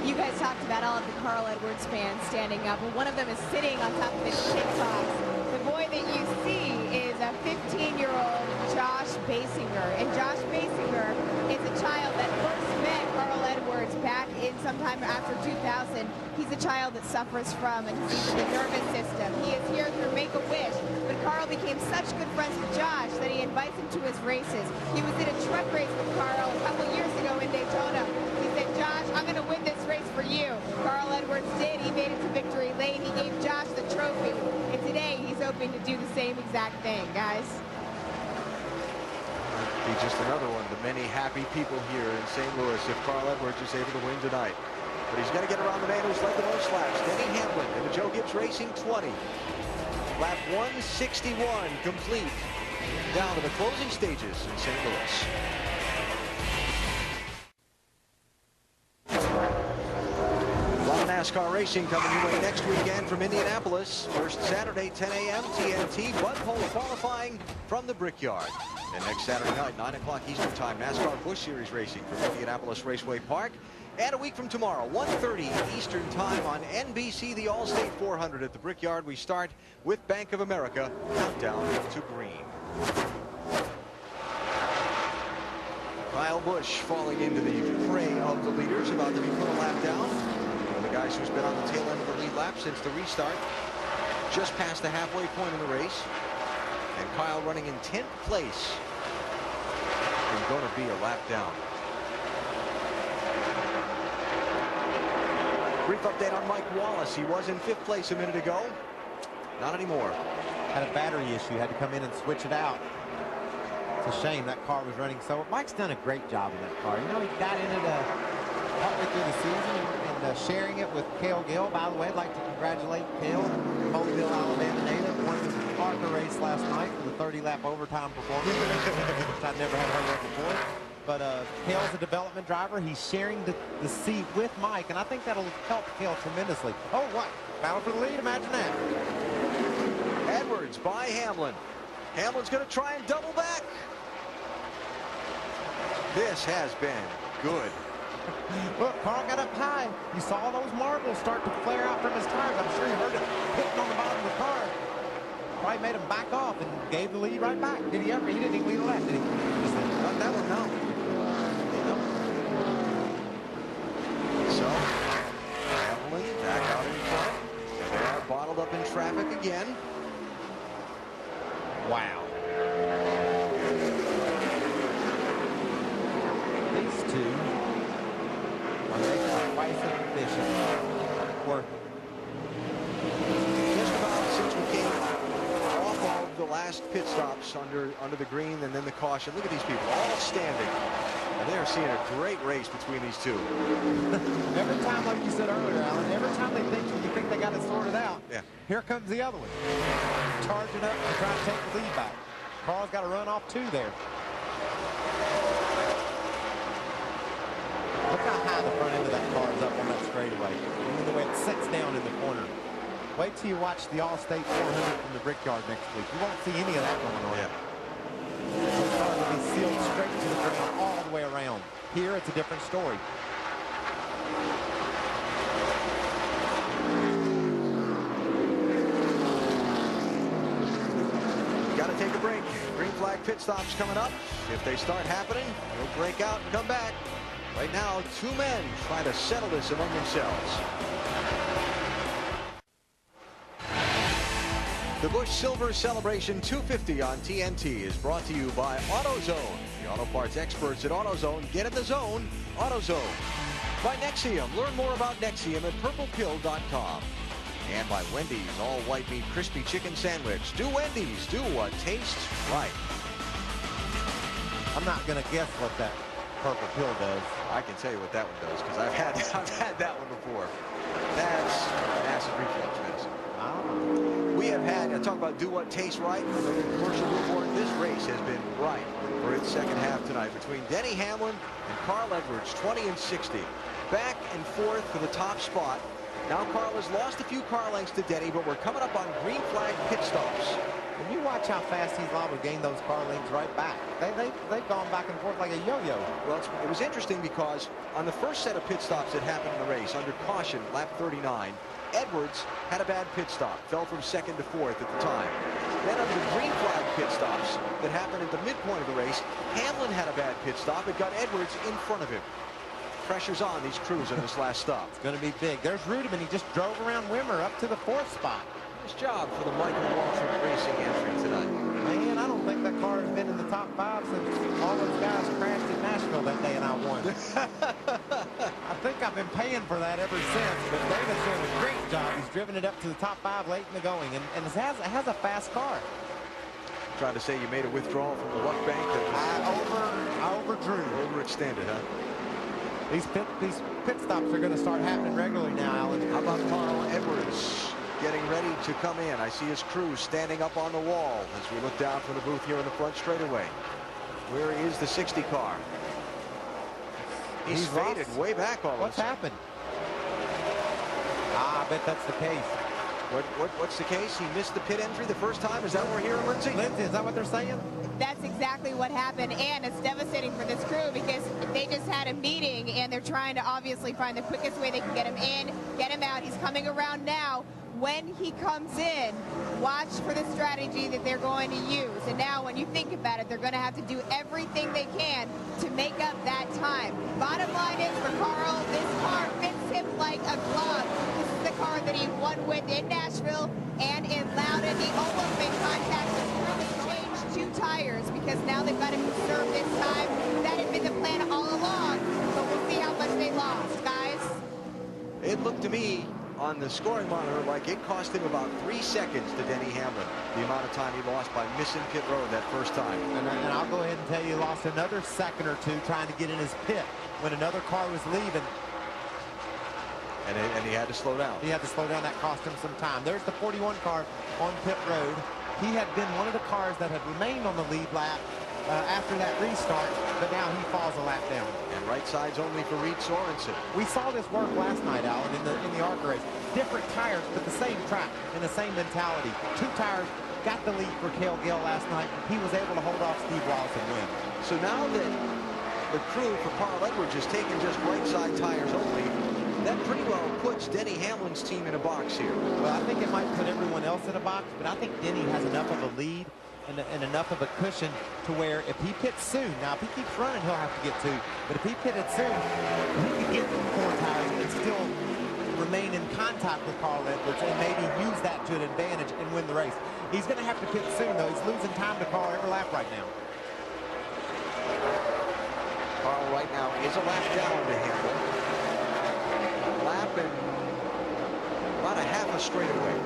You guys talked about all of the Carl Edwards fans standing up. Well, one of them is sitting on top of his pit box. The boy that you see is a 15-year-old Josh Basinger. And Josh Basinger is a child that first met Carl Edwards back in sometime after 2000. He's a child that suffers from a disease of the nervous system. He is here through Make-A-Wish, but Carl became such good friends with Josh that he invites him to his races. He was in a truck race with Carl a couple years ago in Daytona. He said, Josh, I'm going to win this race for you. Carl Edwards did. He made it to victory lane. He gave Josh the trophy. And today, he's hoping to do the same exact thing, guys. Be just another one of the many happy people here in St. Louis if Carl Edwards is able to win tonight. But he's got to get around the man who's led the most laps, Denny Hamlin, in the Joe Gibbs Racing 20. Lap 161 complete. Down to the closing stages in St. Louis. A lot of NASCAR racing coming your way next weekend from Indianapolis. First Saturday, 10 a.m. TNT. Bud Pole qualifying from the Brickyard. And next Saturday night, 9 o'clock Eastern Time, NASCAR Busch Series racing from Indianapolis Raceway Park. And a week from tomorrow, 1:30 Eastern Time on NBC, the All-State 400 at the Brickyard. We start with Bank of America, countdown to green. Kyle Busch falling into the fray of the leaders, about to be put a lap down. One of the guys who's been on the tail end of the lead lap since the restart. Just past the halfway point in the race. And Kyle running in 10th place. And going to be a lap down. Brief update on Mike Wallace. He was in 5th place a minute ago. Not anymore. Had a battery issue. Had to come in and switch it out. It's a shame that car was running so. Mike's done a great job in that car. You know, he got in it partway through the season and sharing it with Cale Gill. By the way, I'd like to congratulate Cale, Mobile, Alabama native. Won the Parker race last night for the 30-lap overtime performance, which I'd never had heard of before. But Cale's a development driver. He's sharing the seat with Mike, and I think that'll help Cale tremendously. Oh, what? Battle for the lead. Imagine that. Edwards by Hamlin. Hamlin's going to try and double back. This has been good. Look, Carl got up high. You saw those marbles start to flare out from his tires. I'm sure you heard it hitting on the bottom of the car. Probably made him back off and gave the lead right back. Did he ever? He didn't even lead the lap, did he? Not that one, no. So, Hamlin back out in front. And they are bottled up in traffic again. Wow. These two are making twice as efficient. Or just about since we came off of the last pit stops under the green and then the caution. Look at these people all standing. And they're seeing a great race between these two. Every time, like you said earlier, Alan, every time you think they got it sorted out, yeah, here comes the other one. Charging up and trying to take the lead back. Carl's got to run off 2 there. Look how high the front end of that car is up on that straightaway. Even the way it sits down in the corner. Wait till you watch the All-State 400 from the Brickyard next week. You won't see any of that going on. Yeah. Those cars will be sealed straight to the ground all the way around. Here, it's a different story. Got to take a break. Green flag pit stops coming up. If they start happening, they'll break out and come back. Right now, 2 men trying to settle this among themselves. The Busch Silver Celebration 250 on TNT is brought to you by AutoZone. The auto parts experts at AutoZone. Get in the zone. AutoZone. By Nexium. Learn more about Nexium at purplepill.com. And by Wendy's all-white meat crispy chicken sandwich. Do Wendy's. Do what tastes right. I'm not going to guess what that purple pill does. I can tell you what that one does because I've had that one before. That's acid reflux medicine. We have had, I talk about do what tastes right. The commercial billboard. This race has been right for its second half tonight between Denny Hamlin and Carl Edwards, 20 and 60. Back and forth for the top spot. Now Carl has lost a few car lengths to Denny, but we're coming up on green flag pit stops. When you watch how fast he's liable to gain those car lanes right back. They've gone back and forth like a yo-yo. Well, it was interesting because on the first set of pit stops that happened in the race, under caution, lap 39, Edwards had a bad pit stop, fell from 2nd to 4th at the time. Then under the green flag pit stops that happened at the midpoint of the race, Hamlin had a bad pit stop. It got Edwards in front of him. Pressure's on these crews in this last stop. It's going to be big. There's Rudeman. He just drove around Wimmer up to the 4th spot. Nice job for the Michael Waltrip Racing entry tonight. Man, I don't think that car has been in the top 5 since all those guys crashed in Nashville that day and I won. I think I've been paying for that ever since, but David's doing a great job. He's driven it up to the top 5 late in the going, and it has a fast car. Trying to say you made a withdrawal from the luck bank? I overdrew. Overextended, huh? These pit stops are going to start happening regularly now, Alan. How about Carl Edwards getting ready to come in? I see his crew standing up on the wall as we look down from the booth here in the front straightaway. Where is the 60 car? He's faded way back all of a sudden. What's happened? I bet that's the case. What's the case? He missed the pit entry the first time? Is that what we're hearing, Lindsay? Lindsay, is that what they're saying? That's exactly what happened, and it's devastating for this crew because they just had a meeting and they're trying to obviously find the quickest way they can get him in, get him out. He's coming around now. When he comes in, watch for the strategy that they're going to use. And now when you think about it, they're going to have to do everything they can to make up that time. Bottom line is for Carl, this car fits him like a glove. This is the car that he won with in Nashville and in Loudon. He almost made contact with really changed 2 tires because now they've got to conserve this time. That had been the plan all along, but we'll see how much they lost, guys. It looked to me on the scoring monitor like it cost him about 3 seconds to Denny Hamlin, the amount of time he lost by missing pit road that first time. And I'll go ahead and tell you, he lost another second or 2 trying to get in his pit when another car was leaving. And he had to slow down. He had to slow down. That cost him some time. There's the 41 car on pit road. He had been one of the cars that had remained on the lead lap after that restart, but now he falls a lap down. And right side's only for Reed Sorensen. We saw this work last night, Alan, in the ARCA race. Different tires, but the same track and the same mentality. 2 tires got the lead for Cale Gale last night. He was able to hold off Steve Wallace and win. So now that the crew for Carl Edwards is taking just right side tires only, that pretty well puts Denny Hamlin's team in a box here. Well, I think it might put everyone else in a box, but I think Denny has enough of a lead and enough of a cushion to where if he pits soon, now if he keeps running, he'll have to get 2, but if he pitted soon, he could get 4 tires and still remain in contact with Carl Edwards and maybe use that to an advantage and win the race. He's going to have to pit soon, though. He's losing time to Carl every lap right now. Carl right now is a lap down to Hamlin. Lap and about a half a straightaway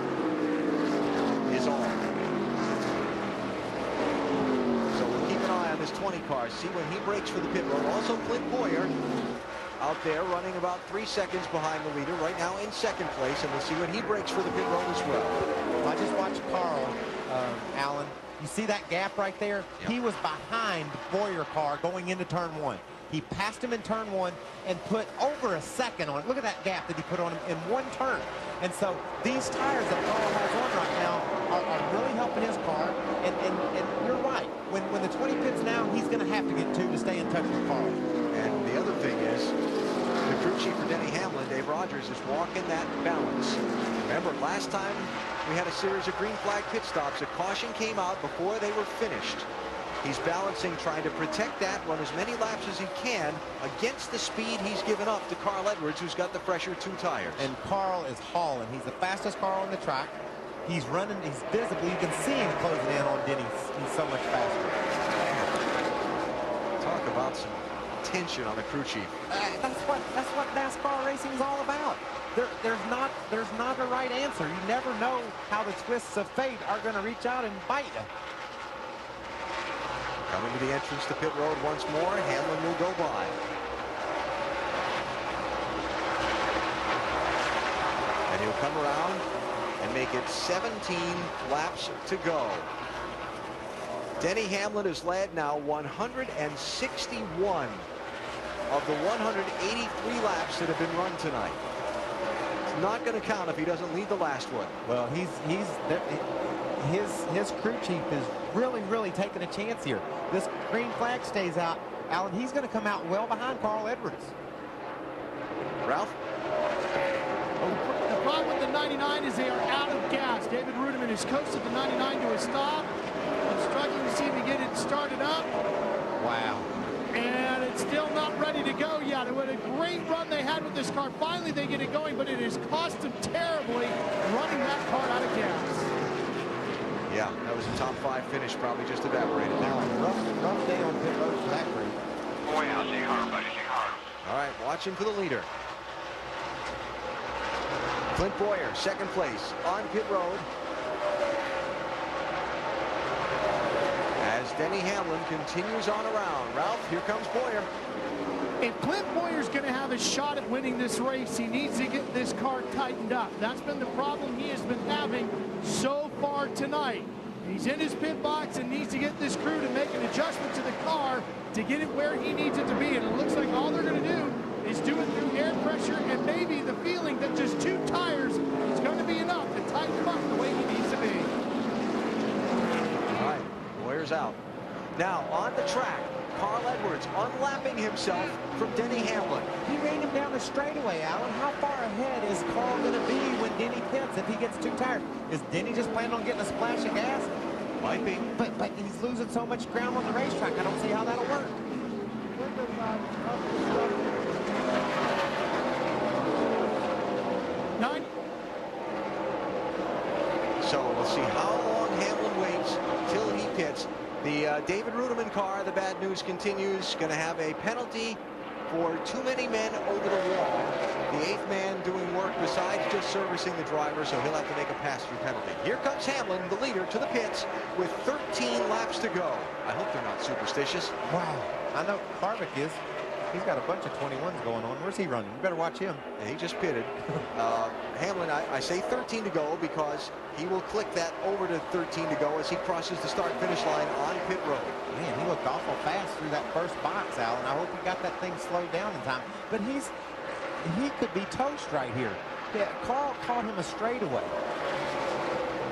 is all. So we'll keep an eye on this 20 car, see when he breaks for the pit road. Also Clint Boyer out there running about 3 seconds behind the leader, right now in second place, and we'll see when he breaks for the pit road as well. I just watched Carl, Alan. You see that gap right there? Yep. He was behind Boyer car going into turn 1. He passed him in turn 1 and put over a second on it. Look at that gap that he put on him in 1 turn. And so these tires that Carl has on right now are really helping his car. And you're right. When the 20 pits now, he's going to have to get 2 to stay in touch with Carl. And the other thing is, the crew chief for Denny Hamlin, Dave Rogers, is walking that balance. Remember, last time we had a series of green flag pit stops, a caution came out before they were finished. He's balancing, trying to protect that, run as many laps as he can against the speed he's given up to Carl Edwards, who's got the fresher 2 tires. And Carl is hauling. He's the fastest car on the track. He's running. He's visible. You can see him closing in on Denny. He's so much faster. Talk about some tension on the crew chief. That's what NASCAR racing is all about. There's not a right answer. You never know how the twists of fate are going to reach out and bite you. Coming to the entrance to pit road once more, Hamlin will go by. And he'll come around and make it 17 laps to go. Denny Hamlin has led now 161 of the 183 laps that have been run tonight. It's not going to count if he doesn't lead the last one. Well, his crew chief is really taking a chance here. This green flag stays out, Alan. He's going to come out well behind Carl Edwards. Ralph? The problem with the 99 is they are out of gas. David Rudiman has coasted the 99 to a stop. I'm struggling to see if he get it started up. Wow. And it's still not ready to go yet. It was a great run they had with this car. Finally, they get it going, but it has cost them terribly running that car out of gas. Yeah, that was a top 5 finish, probably just evaporated there. Rough day on pit road for that crew. Boy, I'll see hard, buddy, see hard. All right, watching for the leader. Clint Boyer, second place on pit road. As Denny Hamlin continues on around. Ralph, here comes Boyer. If Clint Boyer's going to have a shot at winning this race, he needs to get this car tightened up. That's been the problem he has been having so far tonight. He's in his pit box and needs to get this crew to make an adjustment to the car to get it where he needs it to be. And it looks like all they're going to do is do do it through air pressure and maybe the feeling that just 2 tires is going to be enough to tighten him up the way he needs to be. All right, Boyer's out. Now on the track, Carl Edwards unlapping himself from Denny Hamlin. He ran him down the straightaway, Alan. How far ahead is Carl going to be when Denny pits if he gets too tired? Is Denny just planning on getting a splash of gas? Might be. But he's losing so much ground on the racetrack. I don't see how that'll work. 9. So we'll see how long Hamlin waits till he pits. The David Ruderman car, the bad news continues, going to have a penalty for too many men over the wall. The 8th man doing work besides just servicing the driver, so he'll have to make a pass-through penalty. Here comes Hamlin, the leader, to the pits with 13 laps to go. I hope they're not superstitious. Wow. I know Harvick is. He's got a bunch of 21s going on. Where's he running? You better watch him. Yeah, he just pitted. Hamlin, I say 13 to go because he will click that over to 13 to go as he crosses the start-finish line on pit road. Man, he looked awful fast through that first box, Alan. I hope he got that thing slowed down in time. But he could be toast right here. Yeah, Carl caught him a straightaway.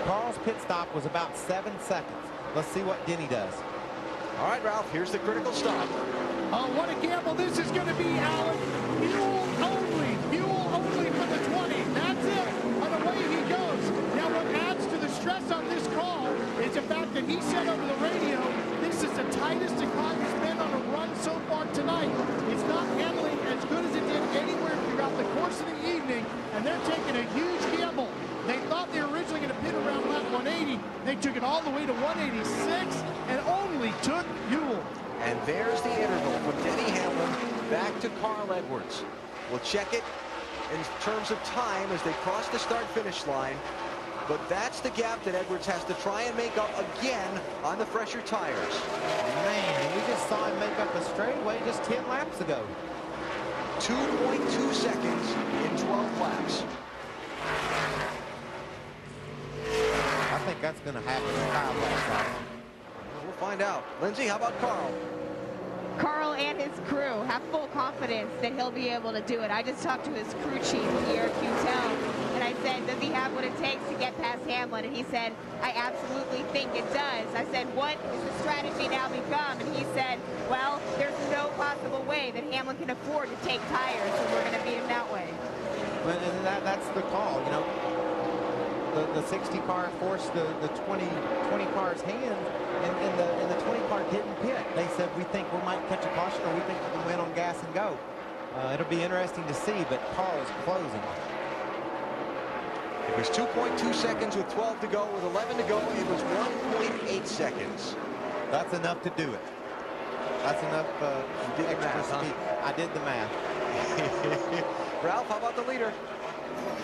Carl's pit stop was about 7 seconds. Let's see what Denny does. All right, Ralph, here's the critical stop. Oh, what a gamble this is going to be, Alan. Fuel only for the 20. That's it. And away he goes. Now, what adds to the stress on this call is the fact that he said over the radio, this is the tightest the car has been on a run so far tonight. It's not handling as good as it did anywhere throughout the course of the evening, and they're taking a huge gamble. They thought they were originally going to pit around lap 180. They took it all the way to 186 and only took fuel. And there's the interval from Denny Hamlin back to Carl Edwards. We'll check it in terms of time as they cross the start-finish line. But that's the gap that Edwards has to try and make up again on the fresher tires. Man, we just saw him make up a straightaway just 10 laps ago. 2.2 seconds in 12 laps. I think that's going to happen in 5 laps. We'll find out. Lindsay, how about Carl? Carl and his crew have full confidence that he'll be able to do it. I just talked to his crew chief here at Q-Town, and I said, does he have what it takes to get past Hamlin? And he said, I absolutely think it does. I said, what is the strategy now become? And he said, well, there's no possible way that Hamlin can afford to take tires, so we're going to beat him that way. And that's the call, you know. The 60 car forced the 20 car's hand, and the 20 car didn't pit. They said, we think we might catch a caution, or we think we can win on gas and go. It'll be interesting to see, but Carl is closing. It was 2.2 seconds with 12 to go. With 11 to go, it was 1.8 seconds. That's enough to do it. That's enough extra speed. I did the math. Ralph, how about the leader?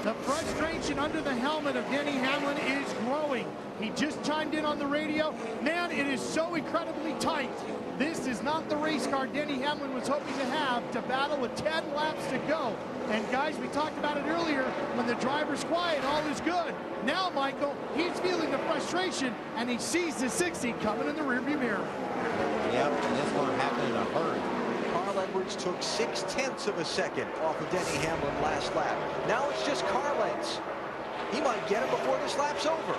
The frustration under the helmet of Denny Hamlin is growing. He just chimed in on the radio. Man, it is so incredibly tight. This is not the race car Denny Hamlin was hoping to have to battle with 10 laps to go. And guys, we talked about it earlier, when the driver's quiet, all is good. Now, Michael, he's feeling the frustration, and he sees the 60 coming in the rearview mirror. Yep, and it's going to happen in a hurry. Carl Edwards took 0.6 of a second off of Denny Hamlin last lap. Now it's just Carlet's. He might get it before this lap's over.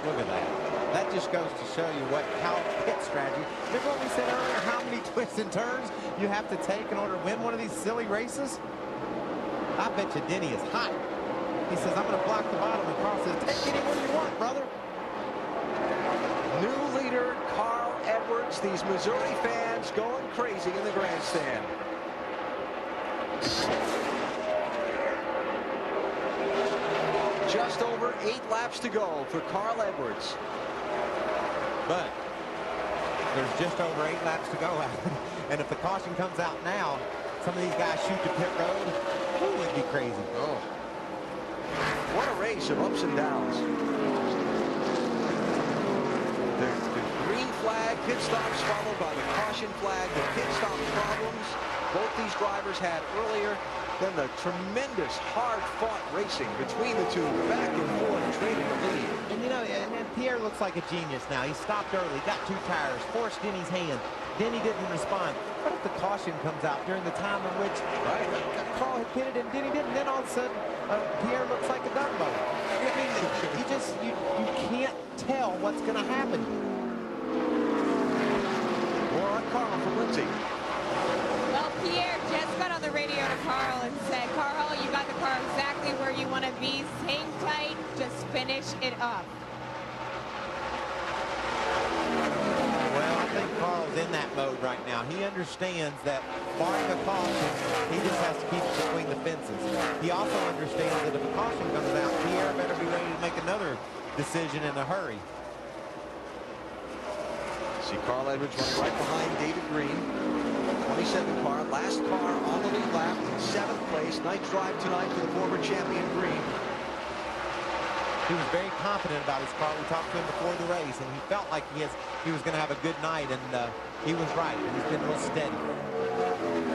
Look at that. That just goes to show you how pit strategy. Remember what we said earlier, how many twists and turns you have to take in order to win one of these silly races? I bet you Denny is hot. He says, I'm going to block the bottom and cross it. Take it anywhere you want, brother. New leader, Carl Edwards. These Missouri fans going crazy in the grandstand. Just over 8 laps to go for Carl Edwards. But there's just over 8 laps to go. And if the caution comes out now, some of these guys shoot to pit road. Ooh, it'd be crazy. Oh. What a race of ups and downs. The green flag, pit stops followed by the caution flag, the pit stop problems both these drivers had earlier, then the tremendous hard-fought racing between the two, back and forth, trading the lead. And you know, and Pierre looks like a genius now. He stopped early, got 2 tires, forced Denny's hand. Denny didn't respond. what if the caution comes out during the time in which Carl had pitted and Denny didn't, and then all of a sudden Pierre looks like a Dumbo. I mean, you can't tell what's going to happen. More on Carl from Lindsay. Well, Pierre just got on the radio to Carl and said, Carl, you got the car exactly where you want to be. Hang tight, just finish it up. Well, I think Carl's in that mode right now. He understands that barring a caution, he just has to keep it between the fences. He also understands that if a caution comes out, Pierre better be ready to make another decision in a hurry. See Carl Edwards running right behind David Green. 27 car, last car on the lead lap, 7th place. Nice drive tonight for the former champion Green. He was very confident about his car. We talked to him before the race, and he felt like he was going to have a good night, and he was right. He's been real steady.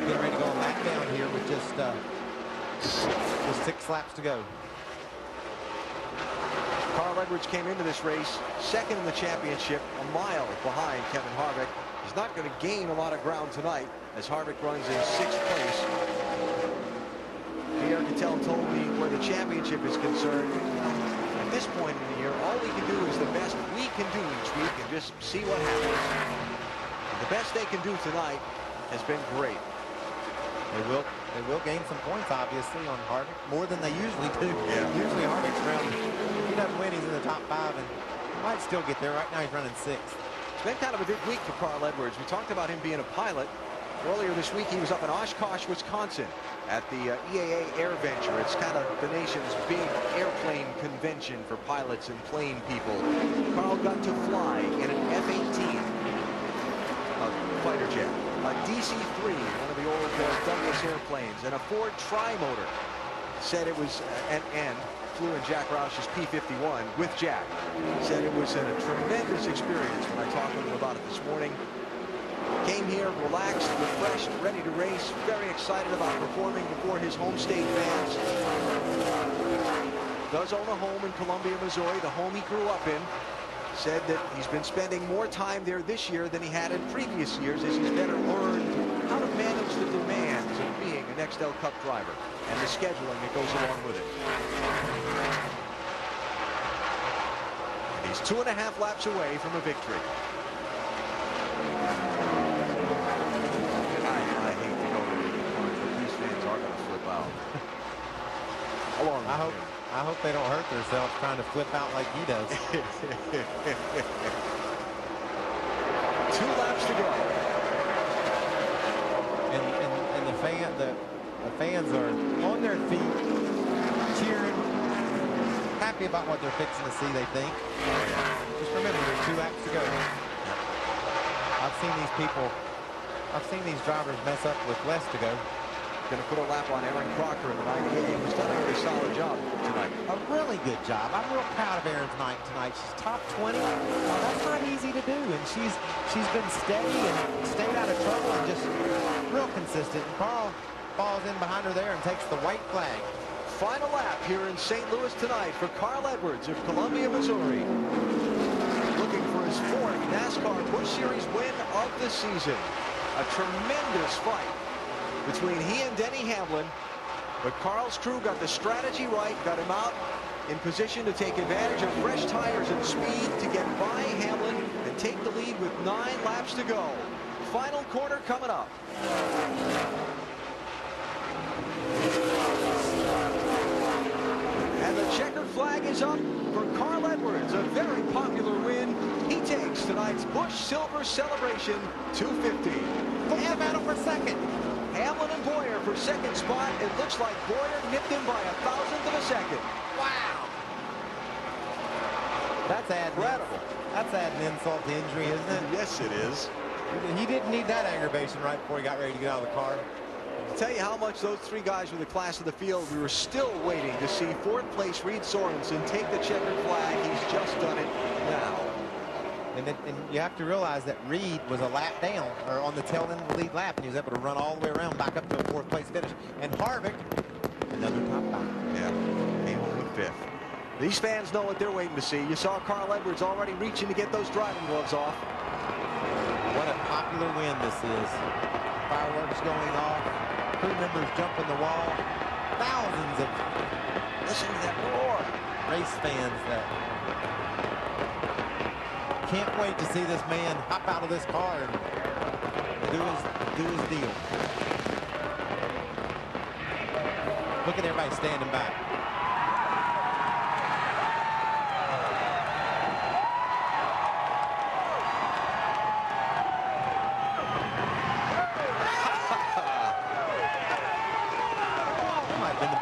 Getting ready to go a lap down here with just 6 laps to go. Carl Edwards came into this race second in the championship, a mile behind Kevin Harvick. He's not going to gain a lot of ground tonight as Harvick runs in 6th place. Pierre Cattell told me where the championship is concerned, at this point in the year, all we can do is the best we can do each week and just see what happens. The best they can do tonight has been great. They will gain some points, obviously, on Harvick, more than they usually do. Yeah. Usually Harvick's around, he doesn't win, he's in the top 5, and he might still get there. Right now he's running 6th. It's been kind of a big week for Carl Edwards. We talked about him being a pilot. Earlier this week, he was up in Oshkosh, Wisconsin at the EAA Air Venture. It's kind of the nation's big airplane convention for pilots and plane people. Carl got to fly in an F-18, a fighter jet, a DC-3, one of the old Douglas airplanes, and a Ford Tri-Motor. Said it was an N. Flew in Jack Roush's P-51 with Jack. Said it was a tremendous experience when I talked with him about it this morning. Came here relaxed, refreshed, ready to race, very excited about performing before his home state fans. Does own a home in Columbia, Missouri, the home he grew up in. Said that he's been spending more time there this year than he had in previous years as he's better learned how to manage the demands of being a Nextel Cup driver and the scheduling that goes along with it. And he's 2.5 laps away from a victory. I hate to go to the point, but these fans are going to flip out. I hope they don't hurt themselves trying to flip out like he does. 2 laps to go. And the fans are on their feet, cheering, happy about what they're fixing to see, they think. Just remember, there's 2 laps to go. I've seen these drivers mess up with less to go. Going to put a lap on Erin Crocker in the 98, who's done a very solid job tonight. A really good job. I'm real proud of Erin's night tonight. She's top 20. Well, that's not easy to do, and she's been steady and stayed out of trouble and just real consistent. And Carl falls in behind her there and takes the white flag. Final lap here in St. Louis tonight for Carl Edwards of Columbia, Missouri. Looking for his 4th NASCAR Busch Series win of the season. A tremendous fight between he and Denny Hamlin, but Carl's crew got the strategy right, got him out in position to take advantage of fresh tires and speed to get by Hamlin and take the lead with 9 laps to go. Final corner coming up. And the checkered flag is up for Carl Edwards, a very popular win. He takes tonight's Busch Silver Celebration 250. And battle for second. Hamlin and Boyer for second spot. It looks like Boyer nipped him by 1/1000th of a second. Wow. That's incredible. That's adding insult to injury, isn't it? Yes, it is. He didn't need that aggravation right before he got ready to get out of the car. I'll tell you how much those 3 guys were the class of the field. We were still waiting to see 4th place Reed Sorensen take the checkered flag. He's just done it now. And you have to realize that Reed was a lap down, or on the tail end of the lead lap, and he was able to run all the way around back up to a 4th place finish. And Harvick, another top 5. Yeah, came home with 5th. These fans know what they're waiting to see. You saw Carl Edwards already reaching to get those driving gloves off. What a popular win this is. Fireworks going off. Crew members jumping the wall. Thousands of, listen to that roar, race fans that can't wait to see this man hop out of this car and do his deal. Look at everybody standing back.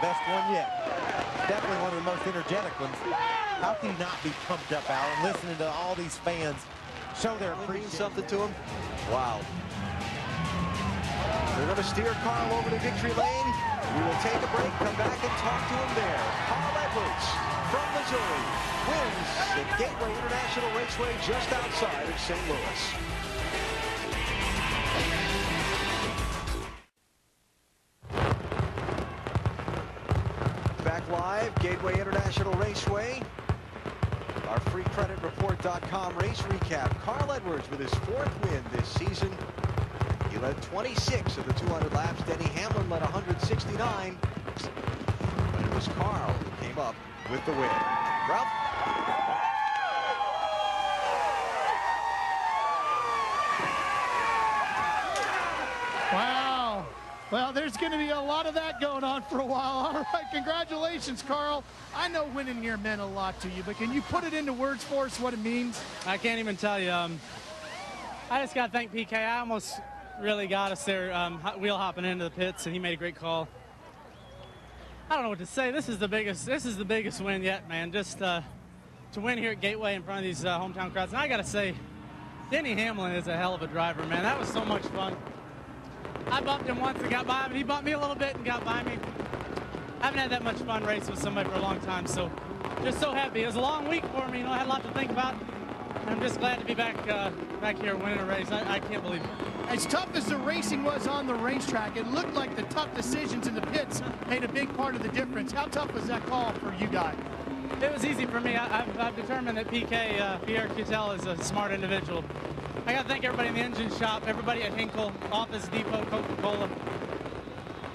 Best one yet. Definitely one of the most energetic ones. How can you not be pumped up, Alan, listening to all these fans show their appreciation? Something to him. Wow. They're going to steer Carl over to victory lane. We will take a break, come back and talk to him there. Carl Edwards from Missouri wins the Gateway International Raceway just outside of St. Louis. Live, Gateway International Raceway. Our freecreditreport.com race recap. Carl Edwards with his 4th win this season. He led 26 of the 200 laps. Denny Hamlin led 169. But it was Carl who came up with the win. Ralph? Wow. Well, there's going to be a lot of that going on for a while. All right, congratulations, Carl. I know winning here meant a lot to you, but can you put it into words for us what it means? I can't even tell you. I just got to thank PK. I almost really got us there wheel hopping into the pits, and he made a great call. I don't know what to say. This is the biggest win yet, man. Just to win here at Gateway in front of these hometown crowds. And I got to say, Denny Hamlin is a hell of a driver, man. That was so much fun. I bumped him once and got by him. He bumped me a little bit and got by me. I haven't had that much fun racing with somebody for a long time, so just so happy. It was a long week for me, you know, I had a lot to think about. And I'm just glad to be back here winning a race. I can't believe it. As tough as the racing was on the racetrack, it looked like the tough decisions in the pits made a big part of the difference. How tough was that call for you guys? It was easy for me. I've determined that PK, Pierre Cutel, is a smart individual. I got to thank everybody in the engine shop, everybody at Hinkle, Office Depot, Coca-Cola.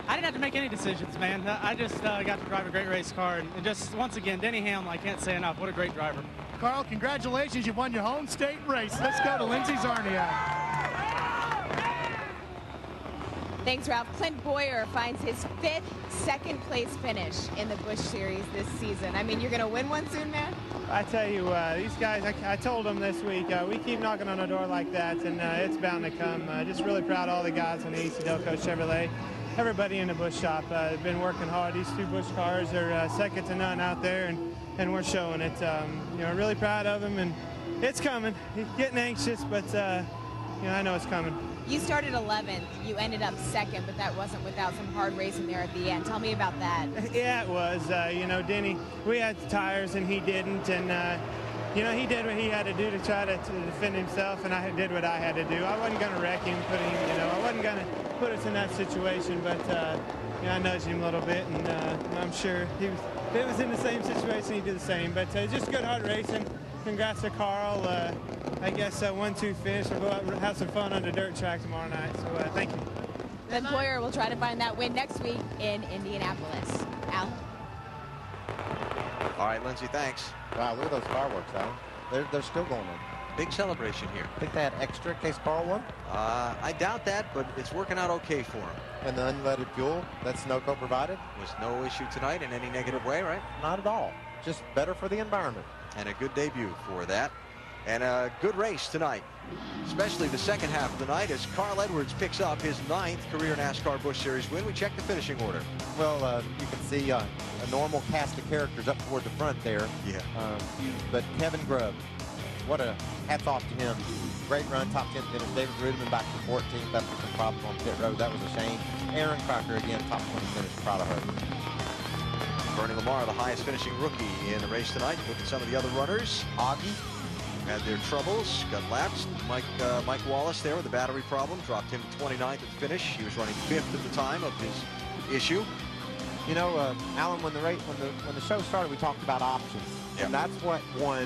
I didn't have to make any decisions, man. I just got to drive a great race car. And just, once again, Denny Hamlin, I can't say enough. What a great driver. Carl, congratulations. You won your home state race. Let's go to Lindsay Zarniak. Thanks, Ralph. Clint Boyer finds his 5th second-place finish in the Busch Series this season. I mean, you're going to win one soon, man? I tell you, these guys, I told them this week, we keep knocking on the door like that, and it's bound to come. Just really proud of all the guys on the AC Delco Chevrolet. Everybody in the Busch shop has been working hard. These 2 Busch cars are second to none out there, and we're showing it. You know, really proud of them, and it's coming. Getting anxious, but you know, I know it's coming. You started 11th. You ended up 2nd, but that wasn't without some hard racing there at the end. Tell me about that. Yeah, it was. You know, Denny, we had the tires and he didn't, and you know, he did what he had to do to try to defend himself, and I did what I had to do. I wasn't going to wreck him, you know, I wasn't going to put us in that situation, but you know, I nudged him a little bit, and I'm sure if it was in the same situation, he'd do the same. But just good hard racing. Congrats to Carl. I guess 1-2 finish. We'll go out and have some fun on the dirt track tomorrow night. So thank you. Then Boyer will try to find that win next week in Indianapolis. Al? All right, Lindsay, thanks. Wow, look at those fireworks, Alan. They're still going on. Big celebration here. Think they had extra in case Carl won? I doubt that, but it's working out okay for him. And the unleaded fuel that Sunoco provided? Was no issue tonight in any negative way, right? Not at all. Just better for the environment. And a good debut for that. And a good race tonight, especially the second half of the night as Carl Edwards picks up his 9th career NASCAR Busch Series win. We check the finishing order. Well, you can see a normal cast of characters up toward the front there. Yeah. But Kevin Grubb, what a hats off to him. Great run, top 10 finish. David Rudeman back to 14th after some problems on pit road. That was a shame. Aaron Crocker again, top 20 finish. Proud of her. Bernie Lamar, the highest finishing rookie in the race tonight. Look at some of the other runners. Augie had their troubles, got lapped. Mike Wallace there with a battery problem, dropped him 29th at the finish. He was running 5th at the time of his issue. You know, Alan, when the show started, we talked about options, and that's what won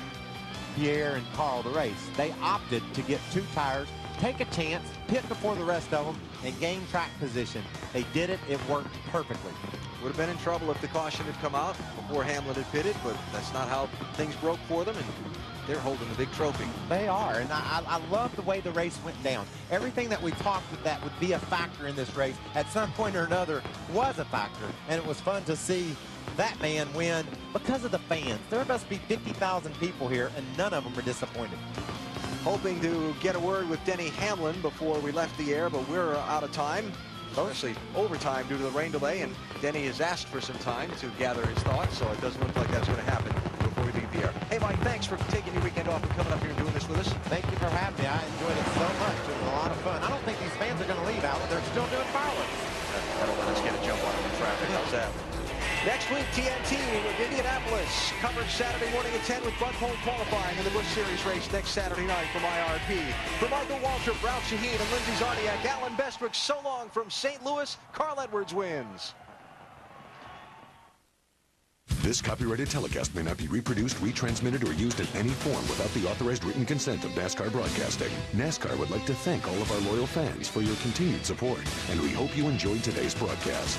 Pierre and Carl the race. They opted to get 2 tires take a chance, pit before the rest of them, and gain track position. They did it. It worked perfectly. Would have been in trouble if the caution had come out before Hamlin had pitted, but that's not how things broke for them, and they're holding the big trophy. They are, and I love the way the race went down. Everything that we talked that would be a factor in this race at some point or another was a factor, and it was fun to see that man win because of the fans. There must be 50,000 people here, and none of them are disappointed. Hoping to get a word with Denny Hamlin before we left the air, but we're out of time. Mostly overtime due to the rain delay, and Denny has asked for some time to gather his thoughts, so it doesn't look like that's going to happen before we leave the air. Hey, Mike, thanks for taking your weekend off and coming up here and doing this with us. Thank you for having me. I enjoyed it so much. It was a lot of fun. I don't think these fans are going to leave, Alan. They're still doing fireworks. That'll let us get a jump on them in traffic. How's that? Next week, TNT with Indianapolis. Coverage Saturday morning at 10 with Bud Pole qualifying in the Busch Series race next Saturday night from IRP. For Michael Waltrip, Ralph Shaheen, and Lindsey Zarniak, Alan Bestwick, so long from St. Louis. Carl Edwards wins. This copyrighted telecast may not be reproduced, retransmitted, or used in any form without the authorized written consent of NASCAR Broadcasting. NASCAR would like to thank all of our loyal fans for your continued support, and we hope you enjoyed today's broadcast.